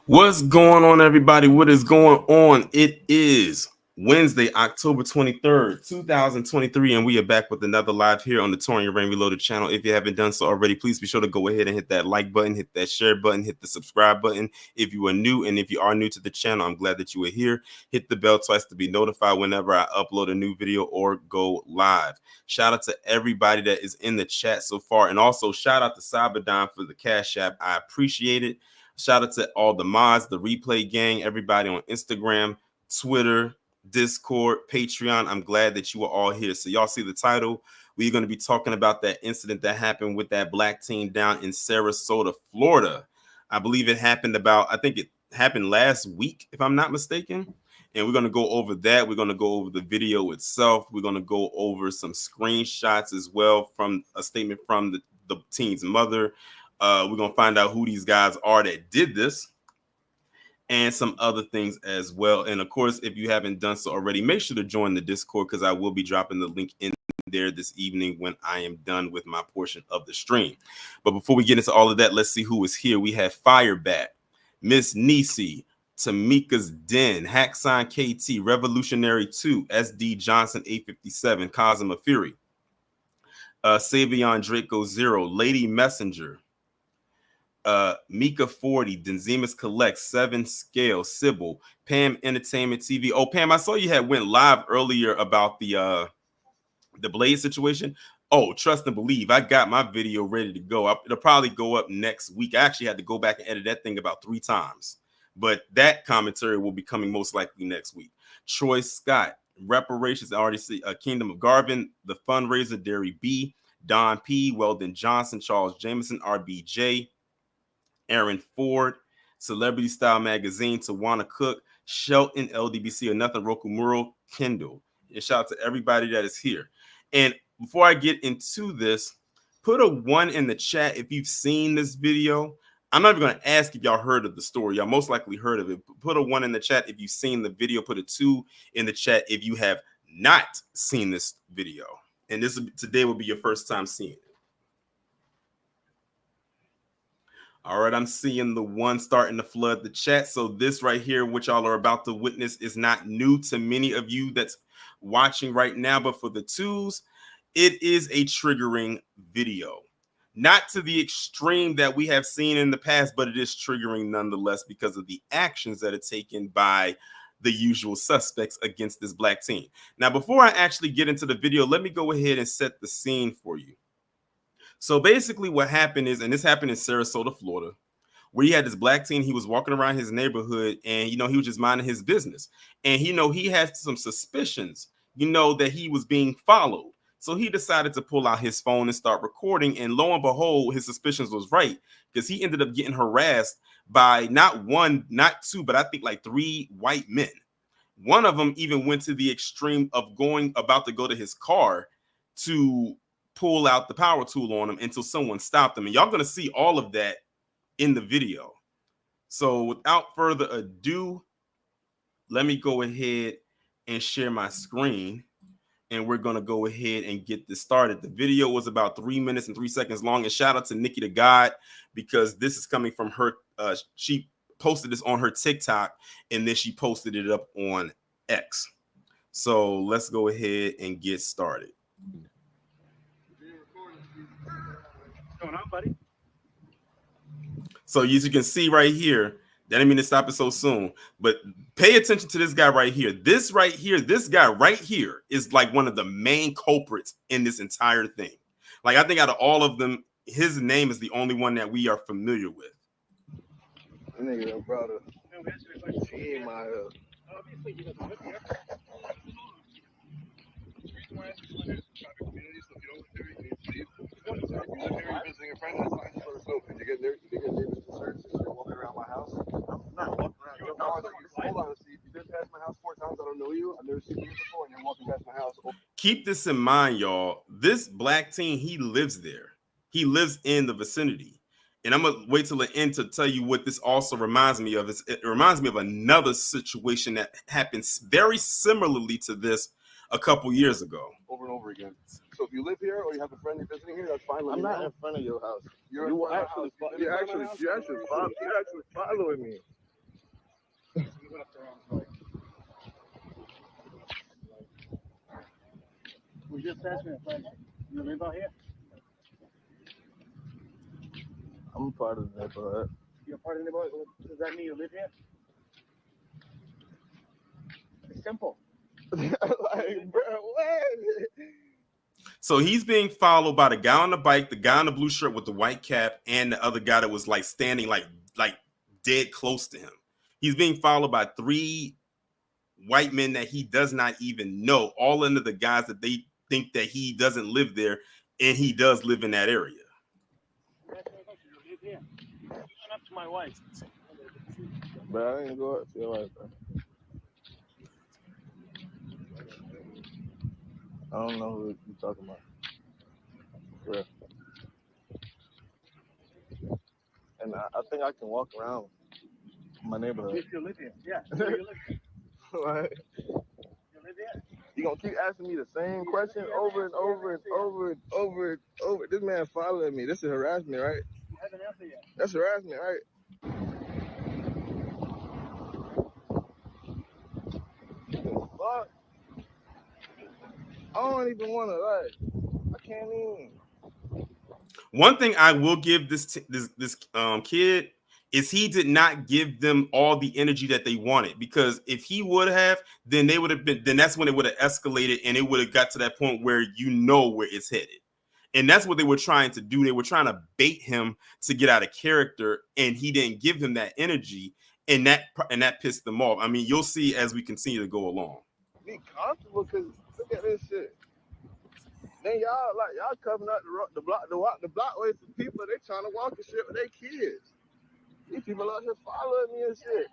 What's going on, everybody? What is going on? It is Wednesday, October 23rd, 2023, and we are back with another live here on the Touring Your Rain Reloaded channel. If you haven't done so already, please be sure to go ahead and hit that like button, hit that share button, hit the subscribe button. If you are new, and if you are new to the channel, I'm glad that you are here. Hit the bell twice to be notified whenever I upload a new video or go live. Shout out to everybody that is in the chat so far, and also shout out to Cyberdyne for the Cash App. I appreciate it. Shout out to all the mods, the replay gang, everybody on Instagram, Twitter, Discord, Patreon. I'm glad that you are all here. So y'all see the title. We're going to be talking about that incident that happened with that black teen down in Sarasota, Florida. I believe it happened I think it happened last week, if I'm not mistaken. And we're going to go over that. We're going to go over the video itself. We're going to go over some screenshots as well from a statement from the teen's mother. We're going to find out who these guys are that did this and some other things as well. And of course, if you haven't done so already, make sure to join the Discord because I will be dropping the link in there this evening when I am done with my portion of the stream. But before we get into all of that, let's see who is here. We have Firebat, Miss Nisi, Tamika's Den, Hacksign KT, Revolutionary 2, SD Johnson 857, Cosma Fury, Savion Draco 0, Lady Messenger, Mika 40, Denzimus Collect, 7 Scale, Sybil, Pam Entertainment TV. Oh, Pam, I saw you had went live earlier about the Blade situation. Oh, trust and believe, I got my video ready to go. It'll probably go up next week. I actually had to go back and edit that thing about 3 times, but that commentary will be coming most likely next week. Troy Scott, Reparations, I already see Kingdom of Garvin, The Fundraiser, Derry B, Don P, Weldon Johnson, Charles Jameson, RBJ, Aaron Ford, Celebrity Style Magazine, Tawana Cook, Shelton, LDBC, or Nothing, Roku Mural, Kindle. And shout out to everybody that is here. And before I get into this, put a 1 in the chat if you've seen this video. I'm not even going to ask if y'all heard of the story. Y'all most likely heard of it. Put a 1 in the chat if you've seen the video. Put a 2 in the chat if you have not seen this video. And today will be your first time seeing it. All right, I'm seeing the 1 starting to flood the chat. So this right here, which y'all are about to witness, is not new to many of you that's watching right now. But for the 2s, it is a triggering video. Not to the extreme that we have seen in the past, but it is triggering nonetheless because of the actions that are taken by the usual suspects against this black teen. Now, before I actually get into the video, let me go ahead and set the scene for you. So basically what happened is, and this happened in Sarasota, Florida, where he had this black teen. He was walking around his neighborhood and, he was just minding his business. And, he had some suspicions, that he was being followed. So he decided to pull out his phone and start recording. And lo and behold, his suspicions was right because he ended up getting harassed by not 1, not 2, but I think like 3 white men. One of them even went to the extreme of about to go to his car to pull out the power tool on him until someone stopped him. And y'all going to see all of that in the video. So without further ado, let me go ahead and share my screen. And we're going to go ahead and get this started. The video was about 3 minutes and 3 seconds long. And shout out to Nikki the God, because this is coming from her. She posted this on her TikTok, and then she posted it up on X. So let's go ahead and get started. Going on, buddy? So as you can see right here, that didn't mean to stop it so soon, but pay attention to this guy right here. This guy right here is like one of the main culprits in this entire thing. Like, I think out of all of them, his name is the only one that we are familiar with. Nigga, brother. She ain't my visiting a friend, that's fine. Just let us know. Did you get neighbors to search since you're walking around my house? I'm not walking around. Hold on, see, you've been past my house 4 times. I don't know you. I've never seen you before, and you're walking past my house. Keep this in mind, y'all. This black teen, he lives there. He lives in the vicinity. And I'm going to wait till the end to tell you what this also reminds me of. It reminds me of another situation that happens very similarly to this a couple years ago. Over and over again. So if you live here or you have a friend you're visiting here, that's fine. I'm not in front of your house. You're actually following me. We just asked me a question. You live out here? I'm part of the neighborhood. You're part of the neighborhood? Does that mean you live here? It's simple. Like, bro, what? So he's being followed by the guy on the bike, the guy in the blue shirt with the white cap, and the other guy that was like standing like dead close to him. He's being followed by 3 white men that he does not even know, all under the guys that they think that he doesn't live there, and he does live in that area. You went up to my wife. But I didn't go up to your wife, bro. I don't know who you're talking about. Yeah. And I think I can walk around my neighborhood. If you live here, yeah. You live here. Right. You live here. You gonna keep asking me the same question over and over and over and over and over. This man following me. This is harassment, right? You haven't answered yet. That's harassment, right? Fuck. I don't even want to, like, I can't even. One thing I will give this kid is he did not give them all the energy that they wanted, because if he would have, then they would have been, then that's when it would have escalated and it would have got to that point where you know where it's headed. And that's what they were trying to do. They were trying to bait him to get out of character, and he didn't give him that energy, and that pissed them off. I mean, you'll see as we continue to go along. Be comfortable, because look at this shit. Then y'all coming up the blockway for people. They trying to walk and shit with their kids. These people out here following me and shit.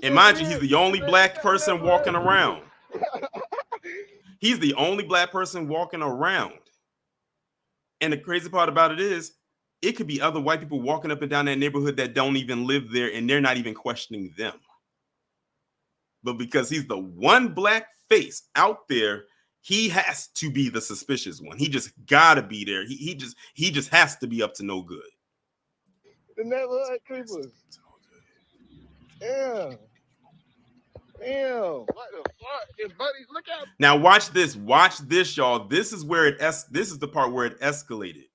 And mind you, he's the only black person walking around. He's the only black person walking around. And the crazy part about it is, it could be other white people walking up and down that neighborhood that don't even live there, and they're not even questioning them. But because he's the one black face out there, he has to be the suspicious one. He just gotta be there. He just has to be up to no good. The neighborhood creepers. Damn. What the fuck? Your buddy, look out. Now watch this, y'all. This is the part where it escalated.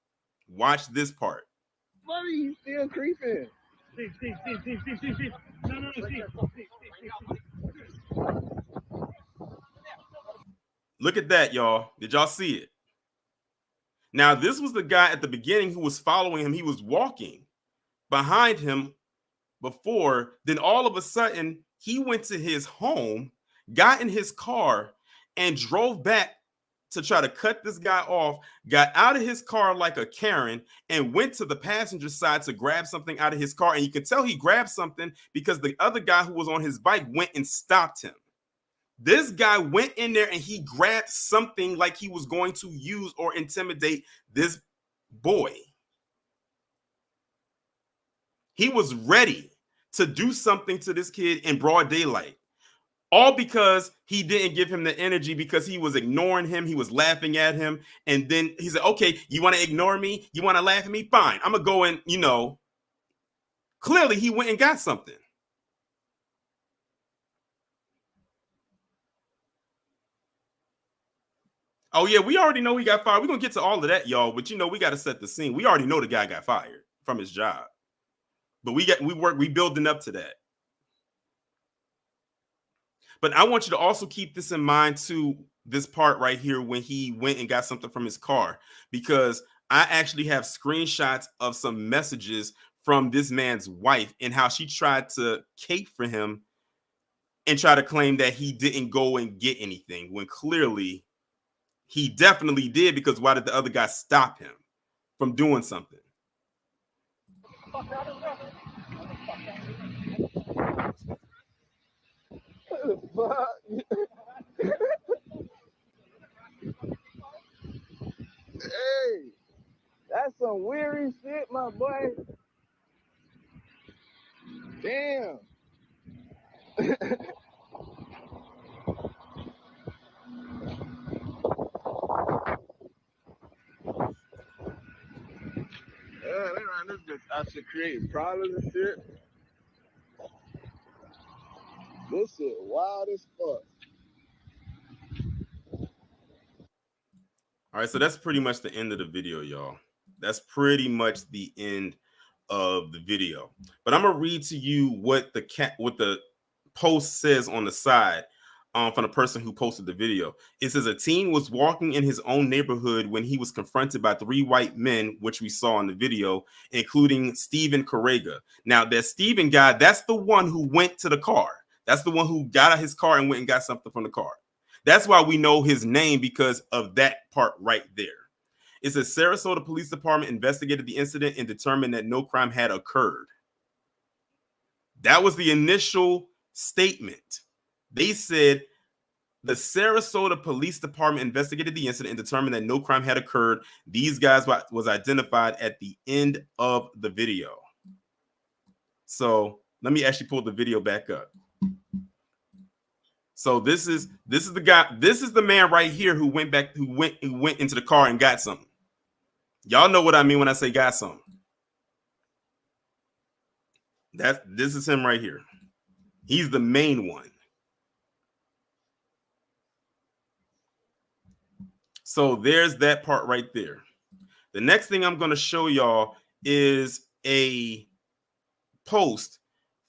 Watch this part. Buddy, he's still creeping. Steve. No, Steve. Look at that, y'all. Did y'all see it? Now, this was the guy at the beginning who was following him. He was walking behind him before. Then all of a sudden, he went to his home, got in his car, and drove back to try to cut this guy off, got out of his car like a Karen, and went to the passenger side to grab something out of his car. And you can tell he grabbed something because the other guy who was on his bike went and stopped him. This guy went in there and he grabbed something like he was going to use or intimidate this boy. He was ready to do something to this kid in broad daylight. All because he didn't give him the energy, because he was ignoring him. He was laughing at him. And then he said, okay, you want to ignore me? You want to laugh at me? Fine. I'm going to go and, clearly he went and got something. Oh, yeah, we already know he got fired. We're going to get to all of that, y'all. But, we got to set the scene. We already know the guy got fired from his job. But we building up to that. But I want you to also keep this in mind, too, this part right here when he went and got something from his car, because I actually have screenshots of some messages from this man's wife and how she tried to cape for him and try to claim that he didn't go and get anything, when clearly he definitely did, because why did the other guy stop him from doing something? Hey, that's some weary shit, my boy. Damn. Yeah, they ran this bitch. I should create problems and shit. This shit wild as fuck. All right, so that's pretty much the end of the video, y'all. That's pretty much the end of the video. But I'm gonna read to you what the post says on the side from the person who posted the video. It says a teen was walking in his own neighborhood when he was confronted by 3 white men, which we saw in the video, including Stephen Correga. Now, that Stephen guy, that's the one who went to the car. That's the one who got out his car and went and got something from the car. That's why we know his name, because of that part right there. It says Sarasota Police Department investigated the incident and determined that no crime had occurred. That was the initial statement. They said the Sarasota Police Department investigated the incident and determined that no crime had occurred. These guys was identified at the end of the video. So let me actually pull the video back up. So this is the guy. This is the man right here who went into the car and got something. Y'all know what I mean when I say got something. This is him right here. He's the main one. So there's that part right there. The next thing I'm going to show y'all is a post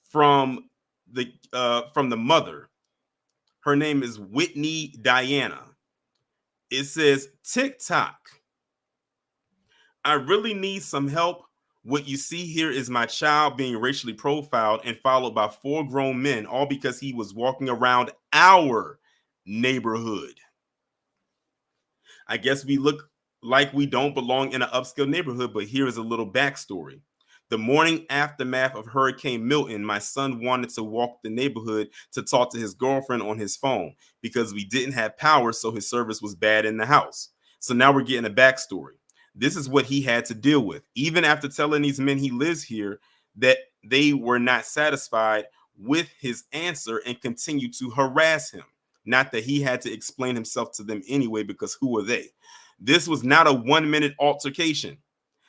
from the mother. Her name is Whitney Diana. It says, TikTok. I really need some help. What you see here is my child being racially profiled and followed by 4 grown men, all because he was walking around our neighborhood. I guess we look like we don't belong in an upscale neighborhood, but here is a little backstory. The morning aftermath of Hurricane Milton, my son wanted to walk the neighborhood to talk to his girlfriend on his phone because we didn't have power, so his service was bad in the house. So now we're getting a backstory. This is what he had to deal with. Even after telling these men he lives here, that they were not satisfied with his answer and continued to harass him. Not that he had to explain himself to them anyway, because who are they? This was not a 1-minute altercation.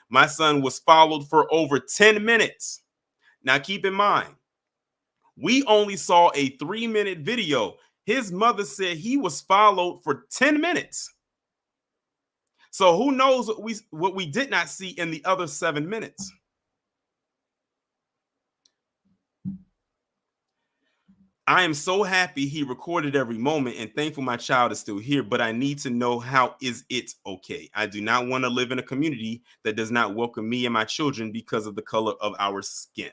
My son was followed for over 10 minutes. Now, keep in mind, we only saw a 3-minute video. His mother said he was followed for 10 minutes. So who knows what we did not see in the other 7 minutes? I am so happy he recorded every moment and thankful my child is still here, but I need to know, how is it okay? I do not want to live in a community that does not welcome me and my children because of the color of our skin.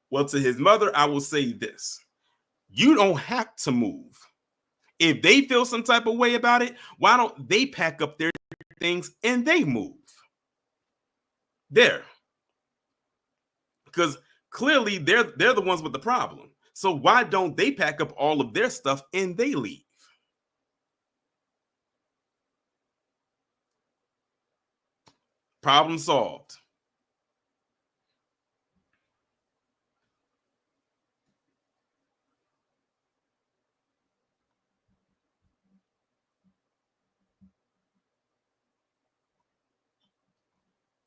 Well, to his mother, I will say this. You don't have to move. If they feel some type of way about it, why don't they pack up their things and they move? There. Because clearly they're the ones with the problem. So why don't they pack up all of their stuff and they leave? Problem solved.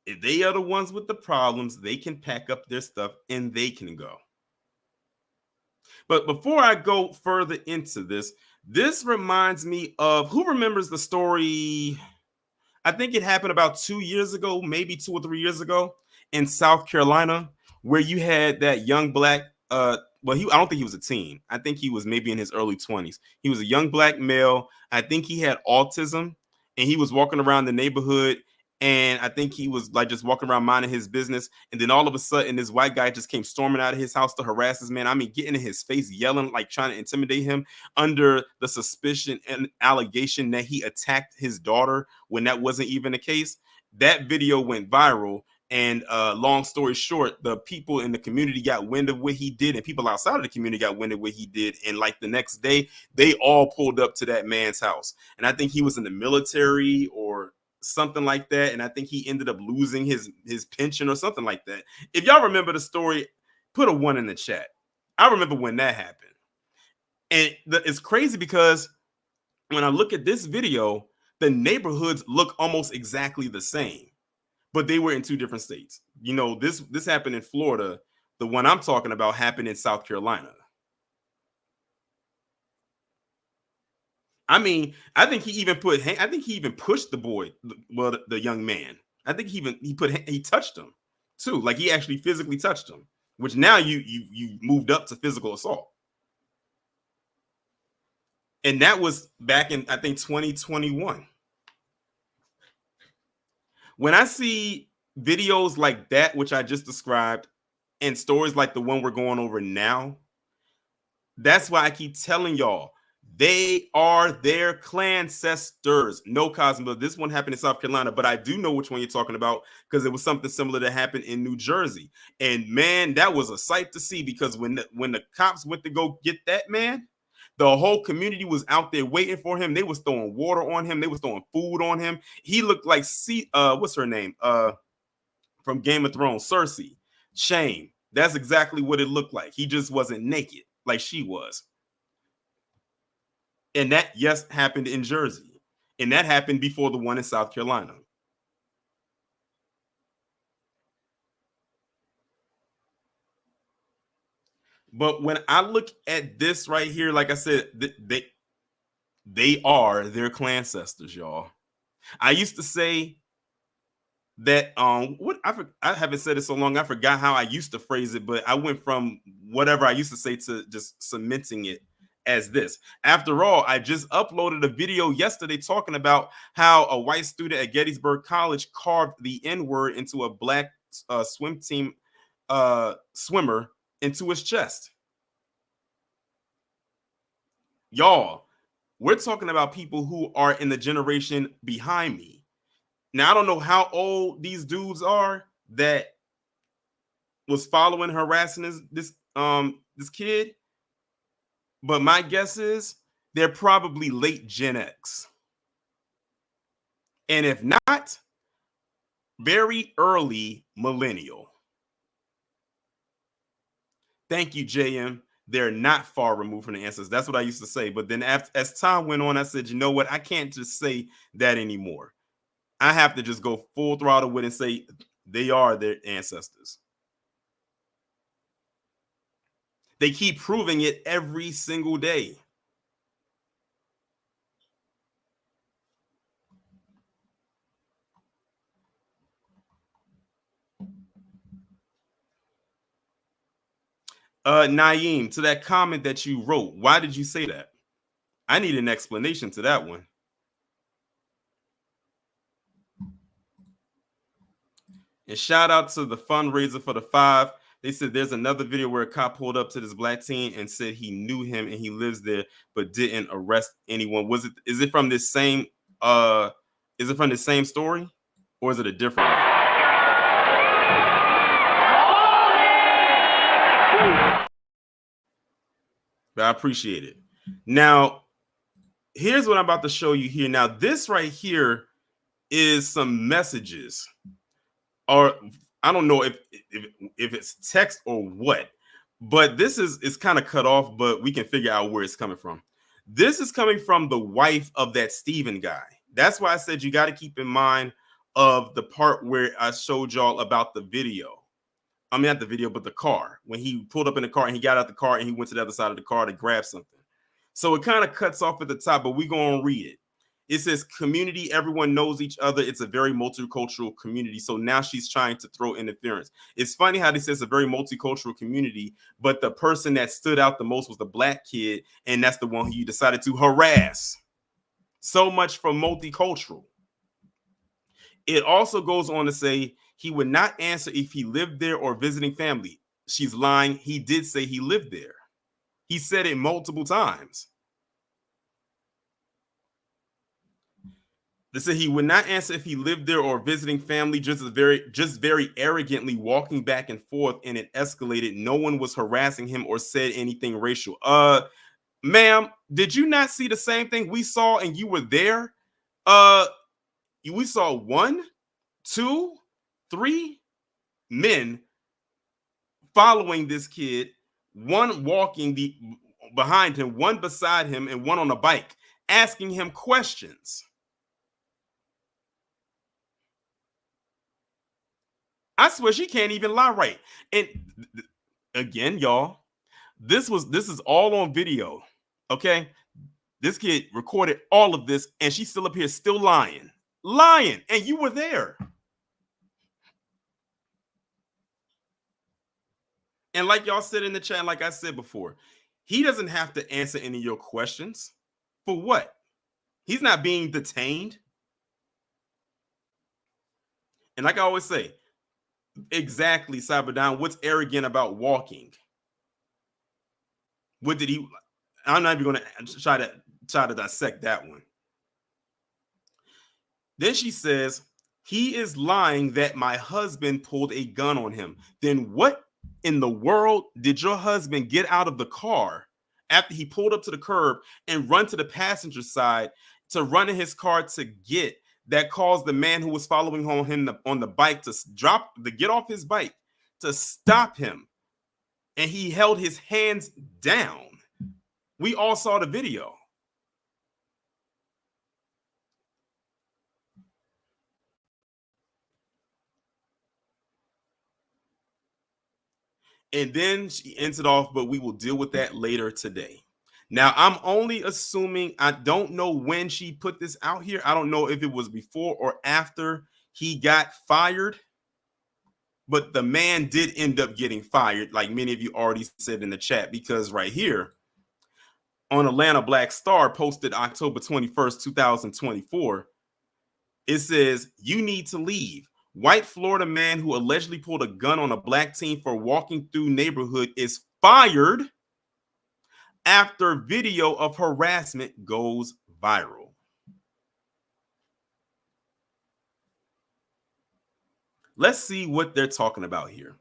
If they are the ones with the problems, they can pack up their stuff and they can go. But before I go further into this, this reminds me of, who remembers the story? I think it happened about 2 years ago, maybe 2 or 3 years ago in South Carolina, where you had that young black, I don't think he was a teen. I think he was maybe in his early 20s. He was a young black male. I think he had autism and he was walking around the neighborhood. And I think he was like just walking around minding his business. And then all of a sudden, this white guy just came storming out of his house to harass this man. I mean, getting in his face, yelling, like trying to intimidate him, under the suspicion and allegation that he attacked his daughter when that wasn't even the case. That video went viral. And long story short, the people in the community got wind of what he did, and people outside of the community got wind of what he did. And like the next day, they all pulled up to that man's house. And I think he was in the military or something like that, and I think he ended up losing his pension or something like that. If y'all remember the story, put a 1 in the chat. I remember when that happened. And it's crazy because when I look at this video, the neighborhoods look almost exactly the same, but they were in 2 different states. You know, this happened in Florida. The one I'm talking about happened in South Carolina. I mean, I think he even pushed the boy, well, the young man. I think he touched him too, like he actually physically touched him. Which now you moved up to physical assault, and that was back in I think 2021. When I see videos like that, which I just described, and stories like the one we're going over now, that's why I keep telling y'all they are their clan ancestors. No, Cosmo, this one happened in South Carolina, but I do know which one you're talking about because it was something similar that happened in New Jersey. And man, that was a sight to see because when the cops went to go get that man, the whole community was out there waiting for him. They was throwing water on him. They was throwing food on him. He looked like what's her name? From Game of Thrones, Cersei. Shame. That's exactly what it looked like. He just wasn't naked like she was. And that, yes, happened in Jersey. And that happened before the one in South Carolina. But when I look at this right here, like I said, they are their clan ancestors, y'all. I used to say that I haven't said it so long, I forgot how I used to phrase it, but I went from whatever I used to say to just cementing it as this. After all, I just uploaded a video yesterday talking about how a white student at Gettysburg College carved the N-word into a black swim team swimmer into his chest. Y'all, we're talking about people who are in the generation behind me. Now, I don't know how old these dudes are that was following, harassing this kid, but my guess is they're probably late Gen X. And if not, very early millennial. Thank you, JM. They're not far removed from the ancestors. That's what I used to say. But then as time went on, I said, you know what? I can't just say that anymore. I have to just go full throttle with it and say they are their ancestors. They keep proving it every single day. Naeem, to that comment that you wrote, why did you say that? I need an explanation to that one. And shout out to the fundraiser for the 5. They said there's another video where a cop pulled up to this black teen and said he knew him and he lives there, but didn't arrest anyone. Is it from this same story? Or is it a different one? But I appreciate it. Now, here's what I'm about to show you here. Now, this right here is some messages, or I don't know if it's text or what, but this is kind of cut off, but we can figure out where it's coming from. This is coming from the wife of that Steven guy. That's why I said you got to keep in mind of the part where I showed y'all about the video. I mean, not the video, but the car. When he pulled up in the car and he got out the car and he went to the other side of the car to grab something. So it kind of cuts off at the top, but we're going to read it. It says, community, everyone knows each other. It's a very multicultural community. So now she's trying to throw interference. It's funny how this says a very multicultural community, but the person that stood out the most was the black kid, and that's the one who you decided to harass. So much for multicultural. It also goes on to say he would not answer if he lived there or visiting family. She's lying. He did say he lived there. He said it multiple times. They said he would not answer if he lived there or visiting family, just very arrogantly walking back and forth, and it escalated. No one was harassing him or said anything racial. Ma'am, did you not see the same thing we saw and you were there? We saw 1, 2, 3 men following this kid, one walking behind him, one beside him, and one on a bike, asking him questions. I swear she can't even lie right. And again, y'all, this is all on video. Okay. This kid recorded all of this, and she's still up here, still lying. Lying. And you were there. And like y'all said in the chat, like I said before, he doesn't have to answer any of your questions. For what? He's not being detained. And like I always say, exactly, Cyberdown, what's arrogant about walking? What did he? I'm not even going to try to dissect that one. Then she says, he is lying that my husband pulled a gun on him. Then what in the world did your husband get out of the car after he pulled up to the curb and run to the passenger side to run in his car to get that caused the man who was following him on the bike to get off his bike to stop him? And he held his hands down. We all saw the video. And then she ends it off, but we will deal with that later today. Now, I'm only assuming, I don't know when she put this out here. I don't know if it was before or after he got fired, but the man did end up getting fired, like many of you already said in the chat, because right here on Atlanta Black Star, posted October 21st, 2024, it says, you need to leave. White Florida man who allegedly pulled a gun on a black teen for walking through neighborhood is fired after video of harassment goes viral. Let's see what they're talking about here.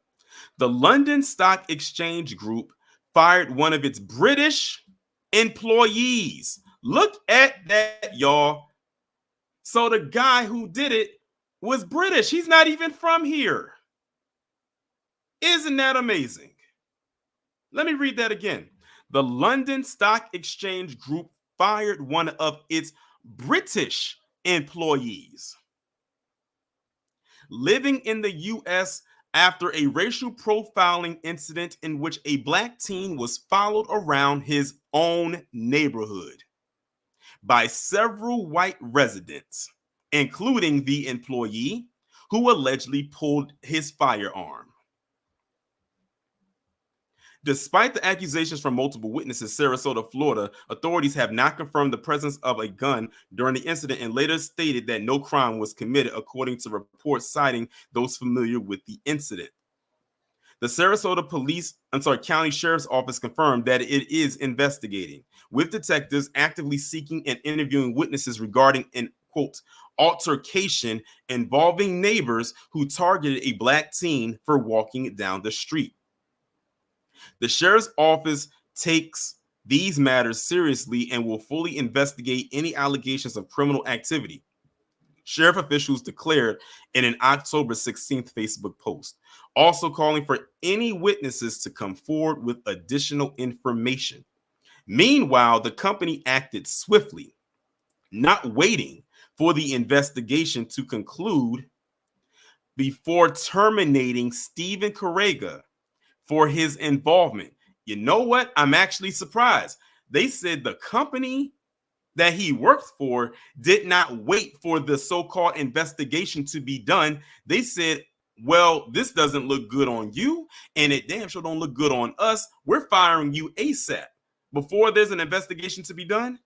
The London Stock Exchange Group fired one of its British employees. Look at that, y'all. So the guy who did it was British. He's not even from here. Isn't that amazing? Let me read that again. The London Stock Exchange Group fired one of its British employees living in the U.S. after a racial profiling incident in which a black teen was followed around his own neighborhood by several white residents, including the employee who allegedly pulled his firearm. Despite the accusations from multiple witnesses, Sarasota, Florida, authorities have not confirmed the presence of a gun during the incident and later stated that no crime was committed, according to reports citing those familiar with the incident. The Sarasota County Sheriff's Office confirmed that it is investigating, with detectives actively seeking and interviewing witnesses regarding an, quote, altercation involving neighbors who targeted a black teen for walking down the street. The Sheriff's Office takes these matters seriously and will fully investigate any allegations of criminal activity, sheriff officials declared in an October 16th Facebook post, also calling for any witnesses to come forward with additional information. Meanwhile, the company acted swiftly, not waiting for the investigation to conclude before terminating Stephen Correga for his involvement. You know what? I'm actually surprised. They said the company that he worked for did not wait for the so-called investigation to be done. They said, well, this doesn't look good on you, and it damn sure don't look good on us. We're firing you ASAP. Before there's an investigation to be done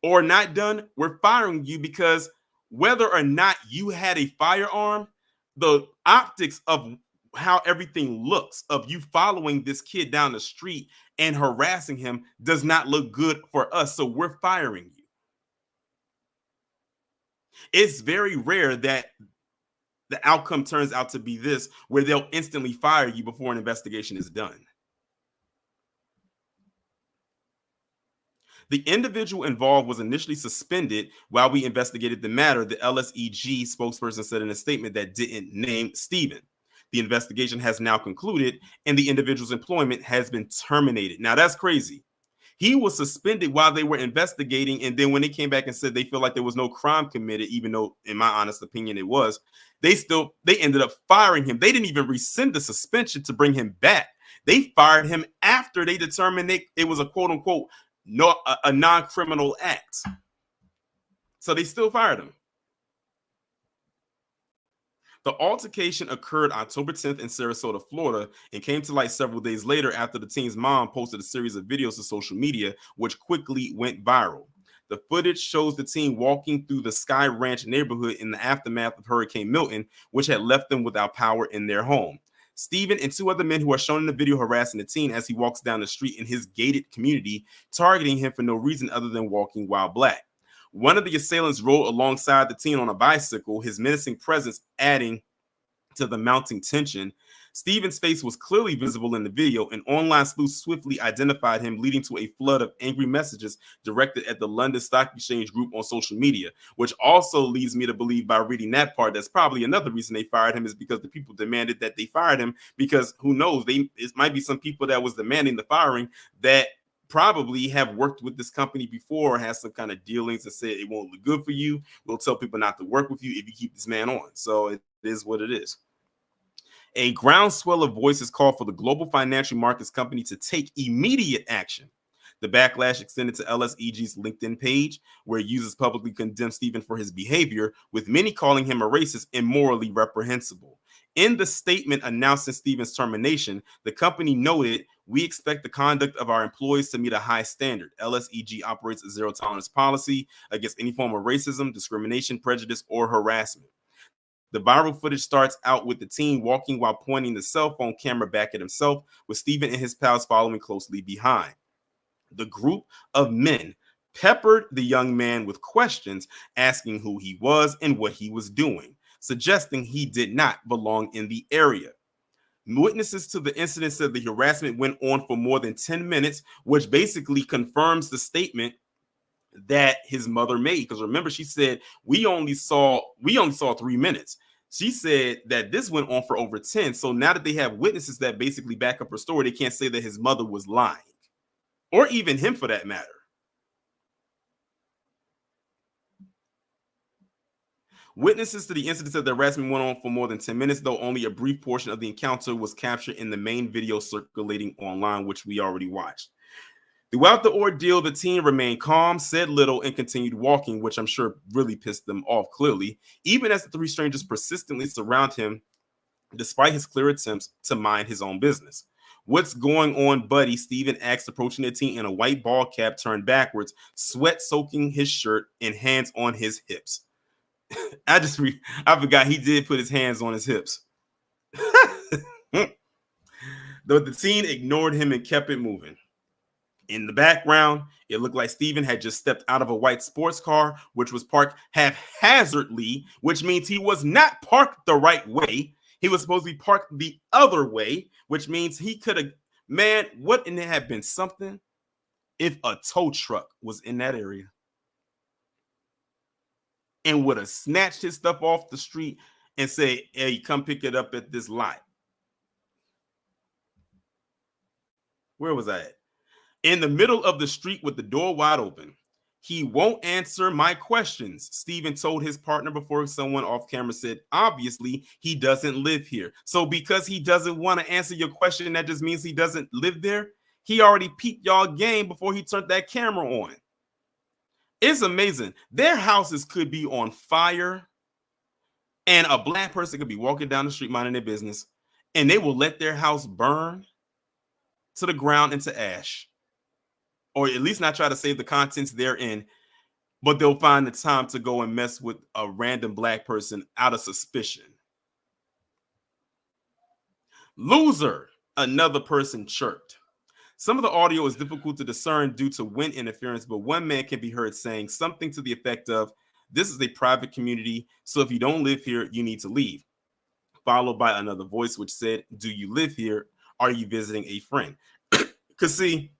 or not done, we're firing you, because whether or not you had a firearm, the optics of how everything looks of you following this kid down the street and harassing him does not look good for us. So we're firing you. It's very rare that the outcome turns out to be this, where they'll instantly fire you before an investigation is done. The individual involved was initially suspended while we investigated the matter, the LSEG spokesperson said in a statement that didn't name Stephen. The investigation has now concluded and the individual's employment has been terminated. Now, that's crazy. He was suspended while they were investigating, and then when they came back and said they feel like there was no crime committed, even though, in my honest opinion, it was, they ended up firing him. They didn't even rescind the suspension to bring him back. They fired him after they determined it was a quote-unquote a non-criminal act. So they still fired him. The altercation occurred October 10th in Sarasota, Florida, and came to light several days later after the teen's mom posted a series of videos to social media, which quickly went viral. The footage shows the teen walking through the Sky Ranch neighborhood in the aftermath of Hurricane Milton, which had left them without power in their home. Stephen and two other men who are shown in the video harassing the teen as he walks down the street in his gated community, targeting him for no reason other than walking while black. One of the assailants rode alongside the teen on a bicycle, his menacing presence adding to the mounting tension. Stephen's face was clearly visible in the video, and online sleuths swiftly identified him, leading to a flood of angry messages directed at the London Stock Exchange Group on social media, which also leads me to believe, by reading that part, that's probably another reason they fired him, is because the people demanded that they fired him, because who knows, it might be some people that was demanding the firing that probably have worked with this company before or has some kind of dealings and said it won't look good for you. We'll tell people not to work with you if you keep this man on. So it is what it is. A groundswell of voices called for the global financial markets company to take immediate action. The backlash extended to LSEG's LinkedIn page, where users publicly condemned Stephen for his behavior, with many calling him a racist and morally reprehensible. In the statement announcing Stephen's termination, the company noted, "We expect the conduct of our employees to meet a high standard. LSEG operates a zero-tolerance policy against any form of racism, discrimination, prejudice, or harassment." The viral footage starts out with the teen walking while pointing the cell phone camera back at himself, with Stephen and his pals following closely behind. The group of men peppered the young man with questions, asking who he was and what he was doing, suggesting he did not belong in the area. Witnesses to the incident said the harassment went on for more than 10 minutes, which basically confirms the statement that his mother made. Because remember, she said we only saw 3 minutes. She said that this went on for over 10. So now that they have witnesses that basically back up her story, they can't say that his mother was lying, or even him for that matter. Witnesses to the incident said the harassment went on for more than 10 minutes, though only a brief portion of the encounter was captured in the main video circulating online, which we already watched. Throughout the ordeal, the teen remained calm, said little, and continued walking, which I'm sure really pissed them off clearly, even as the three strangers persistently surround him, despite his clear attempts to mind his own business. "What's going on, buddy?" Stephen asked, approaching the teen in a white ball cap turned backwards, sweat soaking his shirt and hands on his hips. I forgot he did put his hands on his hips. Though the teen ignored him and kept it moving. In the background, it looked like Stephen had just stepped out of a white sports car, which was parked haphazardly, which means he was not parked the right way. He was supposed to be parked the other way, which means he could have, man, wouldn't it have been something if a tow truck was in that area and would have snatched his stuff off the street and say, "Hey, come pick it up at this lot." Where was I at? In the middle of the street with the door wide open. "He won't answer my questions," Stephen told his partner before someone off camera said, "Obviously, he doesn't live here. So because he doesn't want to answer your question, that just means he doesn't live there?" He already peeped y'all game before he turned that camera on. It's amazing. Their houses could be on fire, and a black person could be walking down the street minding their business, and they will let their house burn to the ground into ash, or at least not try to save the contents therein, but they'll find the time to go and mess with a random black person out of suspicion. "Loser," another person chirped. Some of the audio is difficult to discern due to wind interference, but one man can be heard saying something to the effect of, "This is a private community, so if you don't live here, you need to leave," followed by another voice which said, "Do you live here? Are you visiting a friend?" Because see,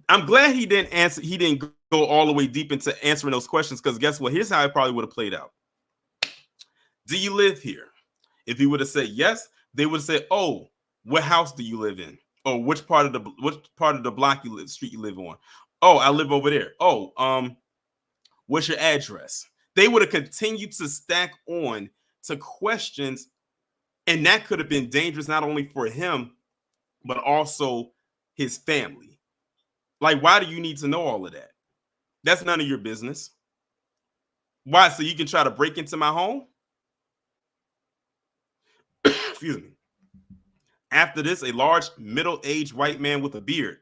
I'm glad he didn't answer. He didn't go all the way deep into answering those questions, because guess what? Here's how it probably would have played out. "Do you live here?" If he would have said yes, they would have said, "Oh, what house do you live in? Or which part of the block you live, street you live on? Oh, I live over there. Oh, what's your address?" They would have continued to stack on to questions, and that could have been dangerous not only for him, but also his family. Like, why do you need to know all of that? That's none of your business. Why? So you can try to break into my home? Excuse me. After this, a large middle-aged white man with a beard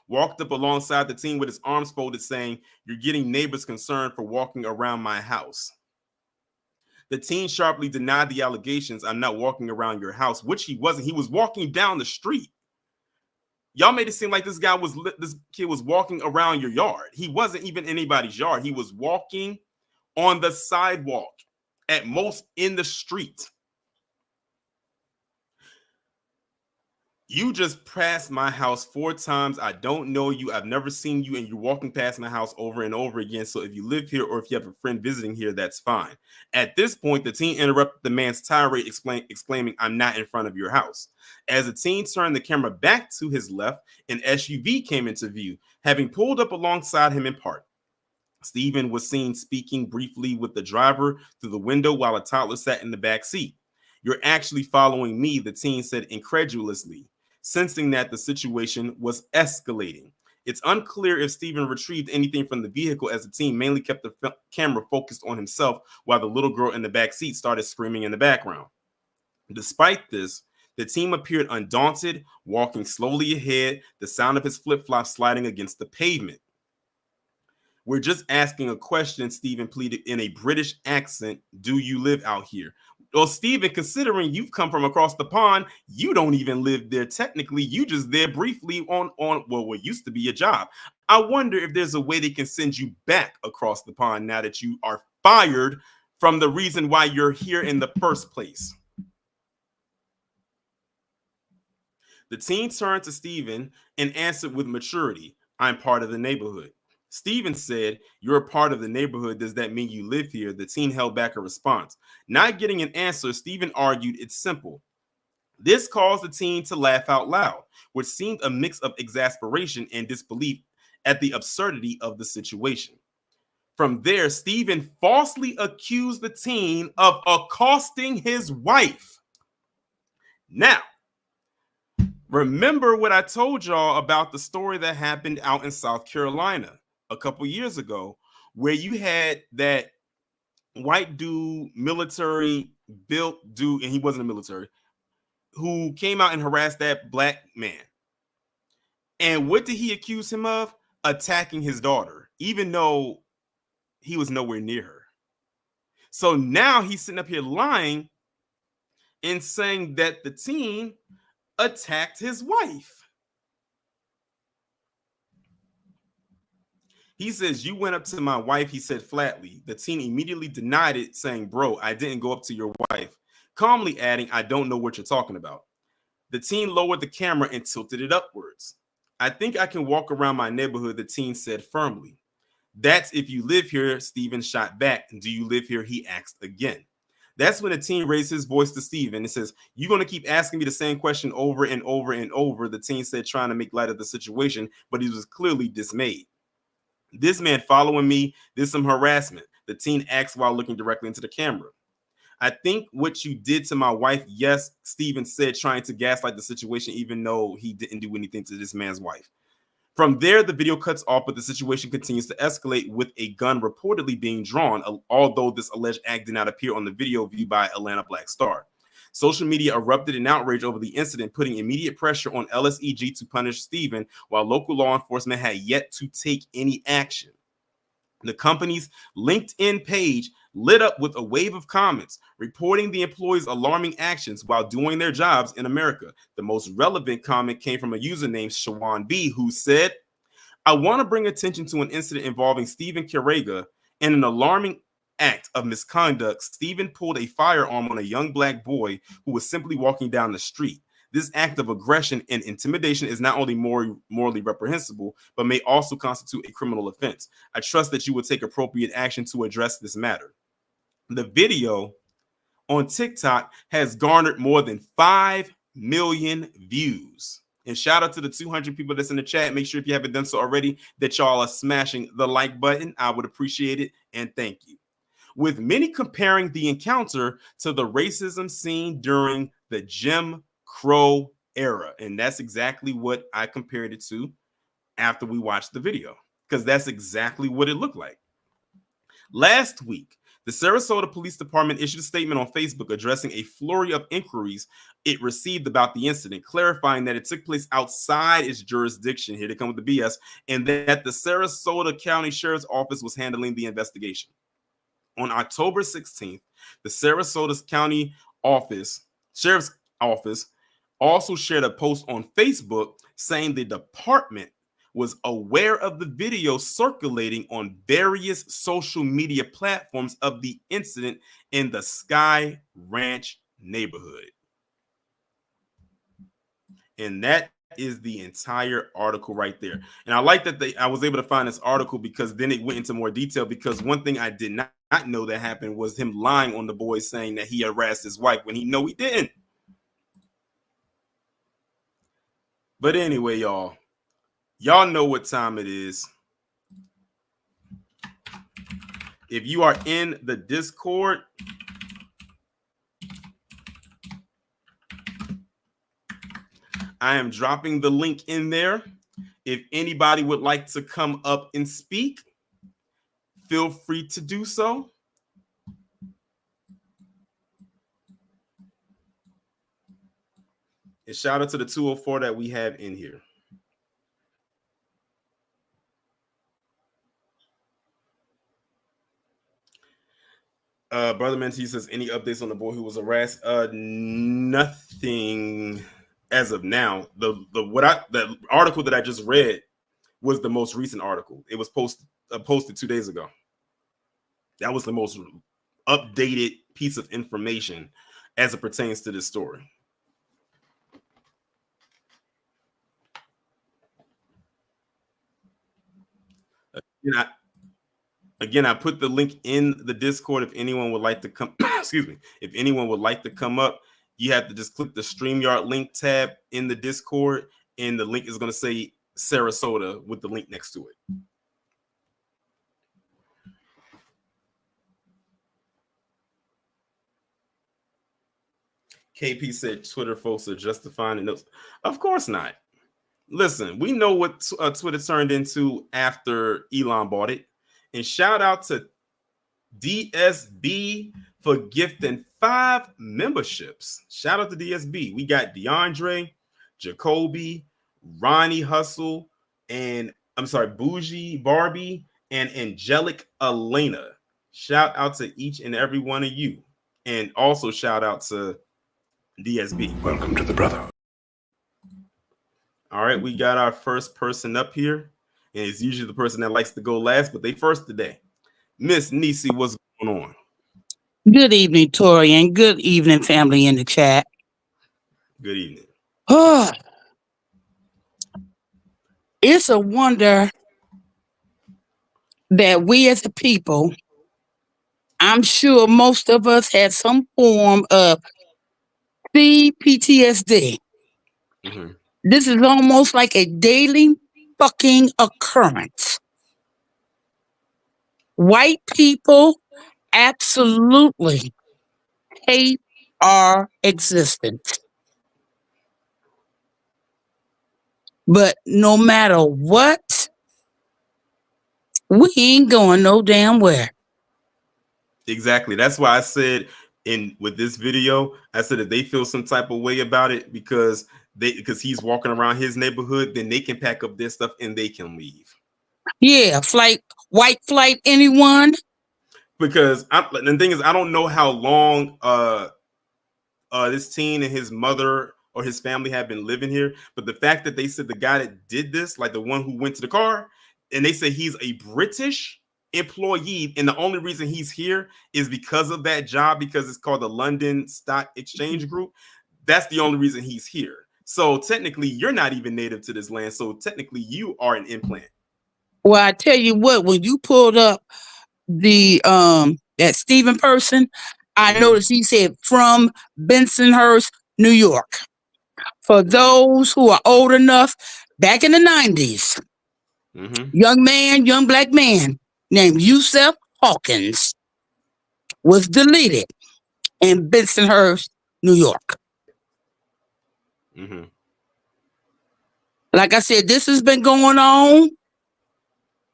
walked up alongside the teen with his arms folded, saying, "You're getting neighbors concerned for walking around my house." The teen sharply denied the allegations. "I'm not walking around your house," which he wasn't. He was walking down the street. Y'all made it seem like this kid was walking around your yard. He wasn't even anybody's yard. He was walking on the sidewalk, at most in the street. "You just passed my house 4 times. I don't know you. I've never seen you, and you're walking past my house over and over again. So if you live here or if you have a friend visiting here, that's fine." At this point, the teen interrupted the man's tirade, exclaiming, "I'm not in front of your house." As the teen turned the camera back to his left, an SUV came into view, having pulled up alongside him in park. Stephen was seen speaking briefly with the driver through the window while a toddler sat in the back seat. "You're actually following me," the teen said incredulously, sensing that the situation was escalating. It's unclear if Stephen retrieved anything from the vehicle, as the teen mainly kept the camera focused on himself while the little girl in the back seat started screaming in the background. Despite this, the teen appeared undaunted, walking slowly ahead, the sound of his flip-flops sliding against the pavement. "We're just asking a question," Stephen pleaded in a British accent. "Do you live out here?" Well, Stephen, considering you've come from across the pond, you don't even live there technically. You just there briefly on what used to be a job. I wonder if there's a way they can send you back across the pond now that you are fired from the reason why you're here in the first place. The teen turned to Stephen and answered with maturity, "I'm part of the neighborhood." Stephen said, "You're a part of the neighborhood. Does that mean you live here?" The teen held back a response. Not getting an answer, Stephen argued it's simple. This caused the teen to laugh out loud, which seemed a mix of exasperation and disbelief at the absurdity of the situation. From there, Stephen falsely accused the teen of accosting his wife. Now, remember what I told y'all about the story that happened out in South Carolina a couple years ago, where you had that white dude, military built dude, and he wasn't a military, who came out and harassed that black man. And what did he accuse him of? Attacking his daughter, even though he was nowhere near her. So now he's sitting up here lying and saying that the teen attacked his wife. He says, "You went up to my wife," he said flatly. The teen immediately denied it, saying, "Bro, I didn't go up to your wife," calmly adding, "I don't know what you're talking about." The teen lowered the camera and tilted it upwards. "I think I can walk around my neighborhood," the teen said firmly. "That's if you live here," Stephen shot back. "Do you live here?" he asked again. That's when the teen raised his voice to Stephen and says, "You're going to keep asking me the same question over and over and over," the teen said, trying to make light of the situation, but he was clearly dismayed. "This man following me, this is some harassment," the teen asked while looking directly into the camera. "I think what you did to my wife, yes," Stephen said, trying to gaslight the situation, even though he didn't do anything to this man's wife. From there, the video cuts off, but the situation continues to escalate, with a gun reportedly being drawn, although this alleged act did not appear on the video viewed by Atlanta Black Star. Social media erupted in outrage over the incident, putting immediate pressure on LSEG to punish Stephen, while local law enforcement had yet to take any action. The company's LinkedIn page lit up with a wave of comments reporting the employees' alarming actions while doing their jobs in America. The most relevant comment came from a user named Shawan B, who said, "I want to bring attention to an incident involving Stephen Carrega. In an alarming act of misconduct, Stephen pulled a firearm on a young black boy who was simply walking down the street. This act of aggression and intimidation is not only morally reprehensible, but may also constitute a criminal offense. I trust that you will take appropriate action to address this matter." The video on TikTok has garnered more than 5 million views. And shout out to the 200 people that's in the chat. Make sure, if you haven't done so already, that y'all are smashing the like button. I would appreciate it, and thank you. With many comparing the encounter to the racism seen during the Jim Crow era. And that's exactly what I compared it to. after we watched the video, because that's exactly what it looked like. Last week, the Sarasota Police Department issued a statement on Facebook addressing a flurry of inquiries it received about the incident, clarifying that it took place outside its jurisdiction. Here they come with the BS, and that the Sarasota County Sheriff's Office was handling the investigation. On October 16th, the Sarasota County Sheriff's Office also shared a post on Facebook saying the department was aware of the video circulating on various social media platforms of the incident in the Sky Ranch neighborhood. And that is the entire article right there. And I like that I was able to find this article because then it went into more detail, because one thing I did not know that happened was him lying on the boy saying that he harassed his wife when he didn't. But anyway, y'all know what time it is. If you are in the Discord, I am dropping the link in there. If anybody would like to come up and speak, feel free to do so. And shout out to the 204 that we have in here. Brother Mentee says, any updates on the boy who was harassed? Nothing as of now. The article that I just read was the most recent article. It was posted 2 days ago. That was the most updated piece of information as it pertains to this story. Again, I put the link in the Discord. If anyone would like to come, excuse me, if anyone would like to come up, you have to just click the StreamYard link tab in the Discord, and the link is going to say Sarasota with the link next to it. KP said Twitter folks are justifying it. Of course not. Listen, we know what Twitter turned into after Elon bought it. And shout out to DSB for gifting 5 memberships. Shout out to DSB. We got DeAndre, Jacoby, Ronnie Hustle, and Bougie Barbie, and Angelic Elena. Shout out to each and every one of you. And also shout out to DSB. Welcome to the brotherhood. All right, we got our first person up here. And it's usually the person that likes to go last, but they first today. Miss Nisi, what's going on? Good evening, Tori, and good evening, family in the chat. Good evening. Oh, it's a wonder that we as a people, I'm sure most of us had some form of PTSD. Mm-hmm. This is almost like a daily fucking occurrence. White people absolutely hate our existence. But no matter what, we ain't going no damn where. Exactly. That's why I said with this video, I said if they feel some type of way about it because he's walking around his neighborhood, then they can pack up their stuff and they can leave. Yeah, white flight, anyone? Because the thing is, I don't know how long this teen and his mother or his family have been living here, but the fact that they said the guy that did this, like the one who went to the car, and they say he's a British employee, and the only reason he's here is because of that job, because it's called the London Stock Exchange Group. That's the only reason he's here. So technically, you're not even native to this land. So technically, you are an implant. Well, I tell you what, when you pulled up the that Stephen person, I noticed he said from Bensonhurst, New York. For those who are old enough, back in the 90s, young black man named Yusef Hawkins was deleted in Bensonhurst, New York. Like I said, this has been going on